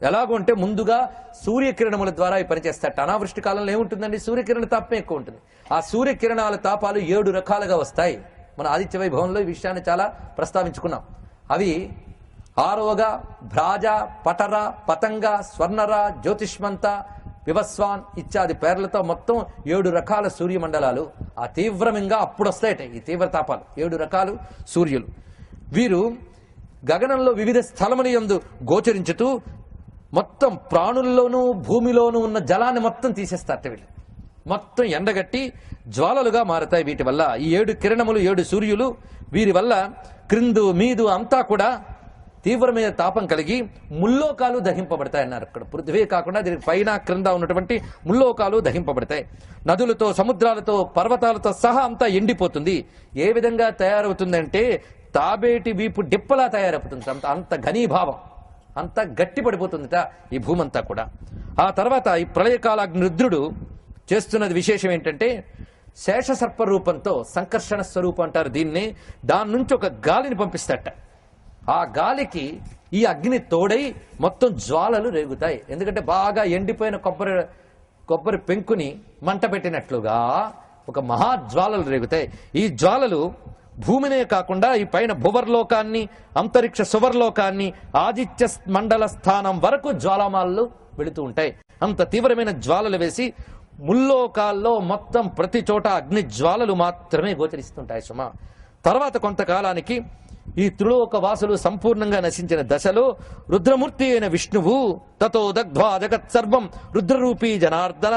ఎలాగో అంటే ముందుగా సూర్యకిరణముల ద్వారా ఈ పనిచేస్తాడు. అనావృష్టి కాలంలో ఏముంటుందండి? సూర్యకిరణ తాపమే ఎక్కువ ఉంటుంది. ఆ సూర్యకిరణాల తాపాలు 7 రకాలుగా వస్తాయి. మన ఆదిత్య వైభవంలో ఈ విషయాన్ని చాలా ప్రస్తావించుకున్నాం. అవి ఆరోగ, భ్రాజ, పటర, పతంగ, స్వర్ణర, జ్యోతిష్మంత, వివస్వాన్ ఇత్యాది పేర్లతో మొత్తం 7 రకాల సూర్యమండలాలు ఆ తీవ్రంగా అప్పుడు వస్తాయట. ఈ తీవ్ర తాపాలు 7 రకాలు సూర్యులు. వీరు గగనంలో వివిధ స్థలముల యందు గోచరించుతూ మొత్తం ప్రాణుల్లోనూ భూమిలోనూ ఉన్న జలాన్ని మొత్తం తీసేస్తారట. వీళ్ళు మొత్తం ఎండగట్టి జ్వాలలుగా మారతాయి. వీటి వల్ల ఈ 7 కిరణములు, 7 సూర్యులు, వీరి వల్ల క్రిందు మీదు అంతా కూడా తీవ్రమైన తాపం కలిగి ముల్లోకాలు దహింపబడతాయి అన్నారు. అక్కడ పృథ్వీ కాకుండా దీనికి పైన క్రింద ఉన్నటువంటి ముల్లోకాలు దహింపబడతాయి. నదులతో, సముద్రాలతో, పర్వతాలతో సహా అంతా ఎండిపోతుంది. ఏ విధంగా తయారవుతుందంటే తాబేటి వీపు డిప్పలా తయారవుతుంది. అంత ఘనీభావం, అంత గట్టి పడిపోతుందిట ఈ భూమంతా కూడా. ఆ తర్వాత ఈ ప్రళయకాలాగ్ని రుద్రుడు చేస్తున్నది విశేషం ఏంటంటే శేషసర్ప రూపంతో, సంకర్షణ స్వరూపం అంటారు దీన్ని, దాని నుంచి ఒక గాలిని పంపిస్తాట. ఆ గాలికి ఈ అగ్ని తోడై మొత్తం జ్వాలలు రేగుతాయి. ఎందుకంటే బాగా ఎండిపోయిన కొబ్బరి పెంకుని మంట పెట్టినట్లుగా ఒక మహాజ్వాలలు రేగుతాయి. ఈ జ్వాలలు భూమినే కాకుండా ఈ పైన భువర్లోకాన్ని, అంతరిక్ష సువర్లోకాన్ని, ఆదిత్య మండల స్థానం వరకు జ్వాలామాలలు వెళుతూ ఉంటాయి. అంత తీవ్రమైన జ్వాలలు వేసి ముల్లోకాల్లో మొత్తం ప్రతి చోట అగ్ని జ్వాలలు మాత్రమే గోచరిస్తుంటాయి సుమా. తర్వాత కొంతకాలానికి ఈ త్రిలోక వాసులు సంపూర్ణంగా నశించిన దశలో రుద్రమూర్తి అయిన విష్ణువు తతో దగ్ధ్వా జగత్ సర్వం రుద్రరూపీ జనార్దన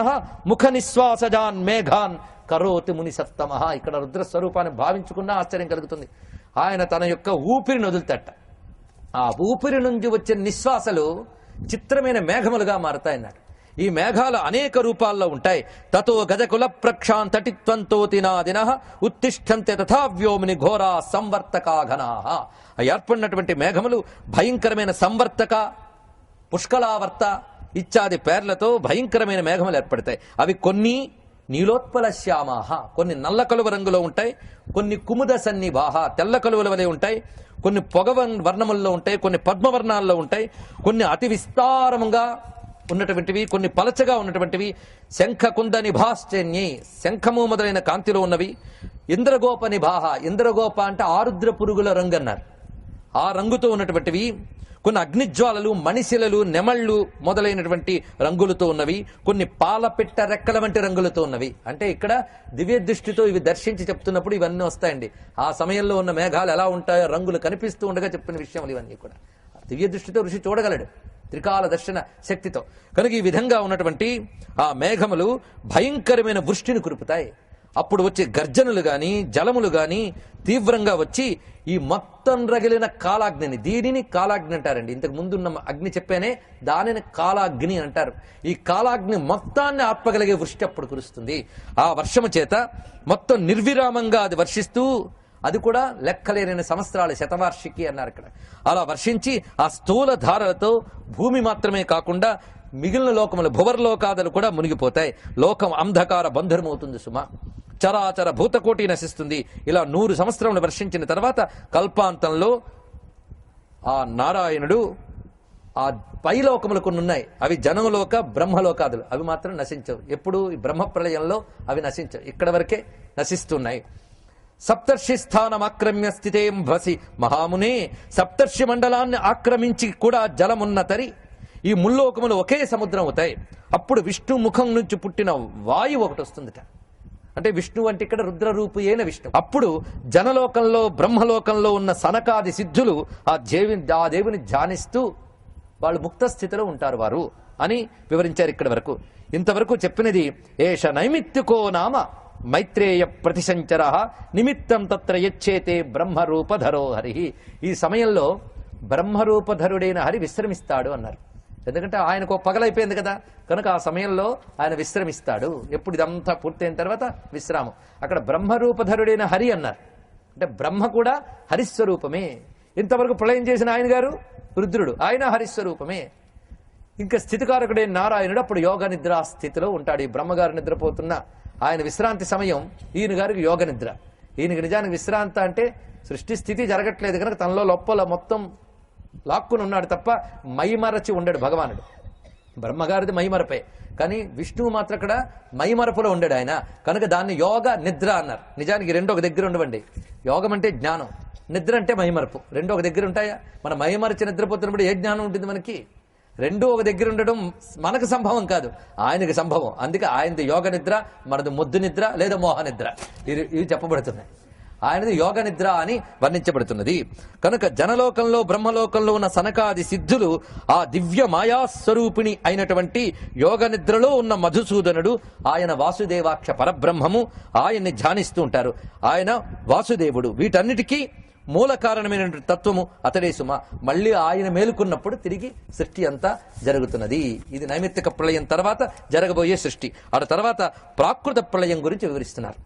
ముఖ నిశ్వాసజాన్ మేఘాన్ కరోతి ముని సప్తమ. ఇక్కడ రుద్ర స్వరూపాన్ని భావించుకున్నా ఆశ్చర్యం కలుగుతుంది. ఆయన తన యొక్క ఊపిరిని వదులుతట. ఆ ఊపిరి నుంచి వచ్చే నిశ్వాసలు చిత్రమైన మేఘములుగా మారతాయన్నారు. ఈ మేఘాలు అనేక రూపాల్లో ఉంటాయి. తతో గజకుల ప్రక్షాంతటిత్వంతోతినాదిన ఉత్తిష్టంతే తథా వ్యోమిని ఘోరా సంవర్తకాఘనా. ఏర్పడినటువంటి మేఘములు భయంకరమైన సంవర్తక, పుష్కలావర్త ఇత్యాది పేర్లతో భయంకరమైన మేఘములు ఏర్పడతాయి. అవి కొన్ని నీలోత్పల శ్యామాహ, కొన్ని నల్ల కలువ రంగులో ఉంటాయి, కొన్ని కుముద సన్నిభాహ తెల్ల కలువల వలె ఉంటాయి, కొన్ని పొగ వర్ణముల్లో ఉంటాయి, కొన్ని పద్మవర్ణాల్లో ఉంటాయి, కొన్ని అతి విస్తారముగా ఉన్నటువంటివి, కొన్ని పలచగా ఉన్నటువంటివి. శంఖ కుంద నిభాశ్చన్యై, శంఖము మొదలైన కాంతిలో ఉన్నవి. ఇంద్రగోప నిభాహ, ఇంద్రగోప అంటే ఆరుద్ర పురుగుల రంగు అన్నారు. ఆ రంగుతో ఉన్నటువంటివి. కొన్ని అగ్నిజ్వాలలు, మణిశిలలు, నెమళ్ళు మొదలైనటువంటి రంగులతో ఉన్నవి. కొన్ని పాలపిట్ట రెక్కల వంటి రంగులతో ఉన్నవి. అంటే ఇక్కడ దివ్య దృష్టితో ఇవి దర్శించి చెప్తున్నప్పుడు ఇవన్నీ వస్తాయండి. ఆ సమయంలో ఉన్న మేఘాలు ఎలా ఉంటాయో రంగులు కనిపిస్తూ ఉండగా చెప్పిన విషయములు ఇవన్నీ కూడా దివ్య దృష్టితో ఋషి చూడగలడు, త్రికాల దర్శన శక్తితో. కనుక ఈ విధంగా ఉన్నటువంటి ఆ మేఘములు భయంకరమైన వృష్టిని కురుపుతాయి. అప్పుడు వచ్చే గర్జనులు గాని, జలములు గాని తీవ్రంగా వచ్చి ఈ మొత్తం రగిలిన కాలాగ్నిని, దీనిని కాలాగ్ని అంటారండి. ఇంతకు ముందున్న అగ్ని చెప్పానే, దానిని కాలాగ్ని అంటారు. ఈ కాలాగ్ని మొత్తాన్ని ఆత్మగలిగే వృష్టి అప్పుడు కురుస్తుంది. ఆ వర్షము చేత మొత్తం నిర్విరామంగా అది వర్షిస్తూ, అది కూడా లెక్కలేని సంవత్సరాలు, శతవార్షికి అన్నారు ఇక్కడ. అలా వర్షించి ఆ స్థూల ధారలతో భూమి మాత్రమే కాకుండా మిగిలిన లోకములు, భువర్లోకాదులు కూడా మునిగిపోతాయి. లోకం అంధకార బంధురమవుతుంది సుమా. చరాచర భూతకోటి నశిస్తుంది. ఇలా 100 సంవత్సరములు వర్షించిన తర్వాత కల్పాంతంలో ఆ నారాయణుడు ఆ పైలోకములు కొన్ని ఉన్నాయి, అవి జనలోక బ్రహ్మలోకాదులు, అవి మాత్రం నశించవు. ఎప్పుడు ఈ బ్రహ్మ ప్రళయంలో అవి నశించవు, ఇక్కడ వరకే నశిస్తున్నాయి. సప్తర్షి స్థానం ఆక్రమ్య స్థితేం భసి మహామునే. సప్తర్షి మండలాన్ని ఆక్రమించి కూడా జలమున్నతరి ఈ ముల్లోకములు ఒకే సముద్రం అవుతాయి. అప్పుడు విష్ణు ముఖం నుంచి పుట్టిన వాయువు ఒకటి వస్తుందిట. అంటే విష్ణు అంటే ఇక్కడ రుద్రరూపు అయిన విష్ణు. అప్పుడు జనలోకంలో, బ్రహ్మలోకంలో ఉన్న సనకాది సిద్ధులు ఆ దేవుని ధ్యానిస్తూ వాళ్ళు ముక్త స్థితిలో ఉంటారు వారు అని వివరించారు ఇక్కడ వరకు. ఇంతవరకు చెప్పినది ఏష నైమిత్తికో నామ మైత్రేయ ప్రతిశంచర నిమిత్తం తత్ర యచ్చేతే బ్రహ్మరూపధరో హరి. ఈ సమయంలో బ్రహ్మరూపధరుడైన హరి విశ్రమిస్తాడు అన్నారు. ఎందుకంటే ఆయనకు పగలైపోయింది కదా, కనుక ఆ సమయంలో ఆయన విశ్రమిస్తాడు. ఎప్పుడు ఇదంతా పూర్తయిన తర్వాత విశ్రామం. అక్కడ బ్రహ్మరూపధరుడైన హరి అన్నారు. అంటే బ్రహ్మ కూడా హరిస్వరూపమే. ఇంతవరకు ప్రళయం చేసిన ఆయన గారు రుద్రుడు, ఆయన హరిస్వరూపమే. ఇంకా స్థితికారకుడైన నారాయణుడు అప్పుడు యోగ నిద్రా స్థితిలో ఉంటాడు. ఈ బ్రహ్మగారు నిద్రపోతున్న ఆయన విశ్రాంతి సమయం, ఈయన గారికి యోగ నిద్ర. ఈయనకి నిజానికి విశ్రాంత అంటే సృష్టి స్థితి జరగట్లేదు కనుక తనలో లోపల మొత్తం లాక్కుని ఉన్నాడు తప్ప మైమరచి ఉండడు భగవానుడు. బ్రహ్మగారిది మైమరపే, కానీ విష్ణువు మాత్రం అక్కడ మైమరపులో ఉండడు ఆయన. కనుక దాన్ని యోగ నిద్ర అన్నారు. నిజానికి రెండు ఒక దగ్గర ఉండవండి. యోగం అంటే జ్ఞానం, నిద్ర అంటే మైమరపు. రెండు ఒక దగ్గర ఉంటాయా? మన మైమరచి నిద్రపోతున్నప్పుడు ఏ జ్ఞానం ఉంటుంది మనకి? రెండు ఒక దగ్గర ఉండడం మనకు సంభవం కాదు, ఆయనకి సంభవం. అందుకే ఆయనది యోగ నిద్ర, మనది మొద్దు నిద్ర లేదా మోహ నిద్ర, ఇవి చెప్పబడుతున్నాయి. ఆయనది యోగ నిద్ర అని వర్ణించబడుతున్నది. కనుక జనలోకంలో బ్రహ్మలోకంలో ఉన్న సనకాది సిద్ధులు ఆ దివ్య మాయాస్వరూపిణి అయినటువంటి యోగ నిద్రలో ఉన్న మధుసూదనుడు, ఆయన వాసుదేవాక్ష పరబ్రహ్మము, ఆయన్ని ధ్యానిస్తూ ఉంటారు. ఆయన వాసుదేవుడు. వీటన్నిటికీ మూల కారణమైనటువంటి తత్వము అతడే సుమ. మళ్ళీ ఆయన మేలుకున్నప్పుడు తిరిగి సృష్టి అంతా జరుగుతున్నది. ఇది నైమిత్తిక ప్రళయం తర్వాత జరగబోయే సృష్టి. ఆ తర్వాత ప్రాకృత ప్రళయం గురించి వివరిస్తున్నారు.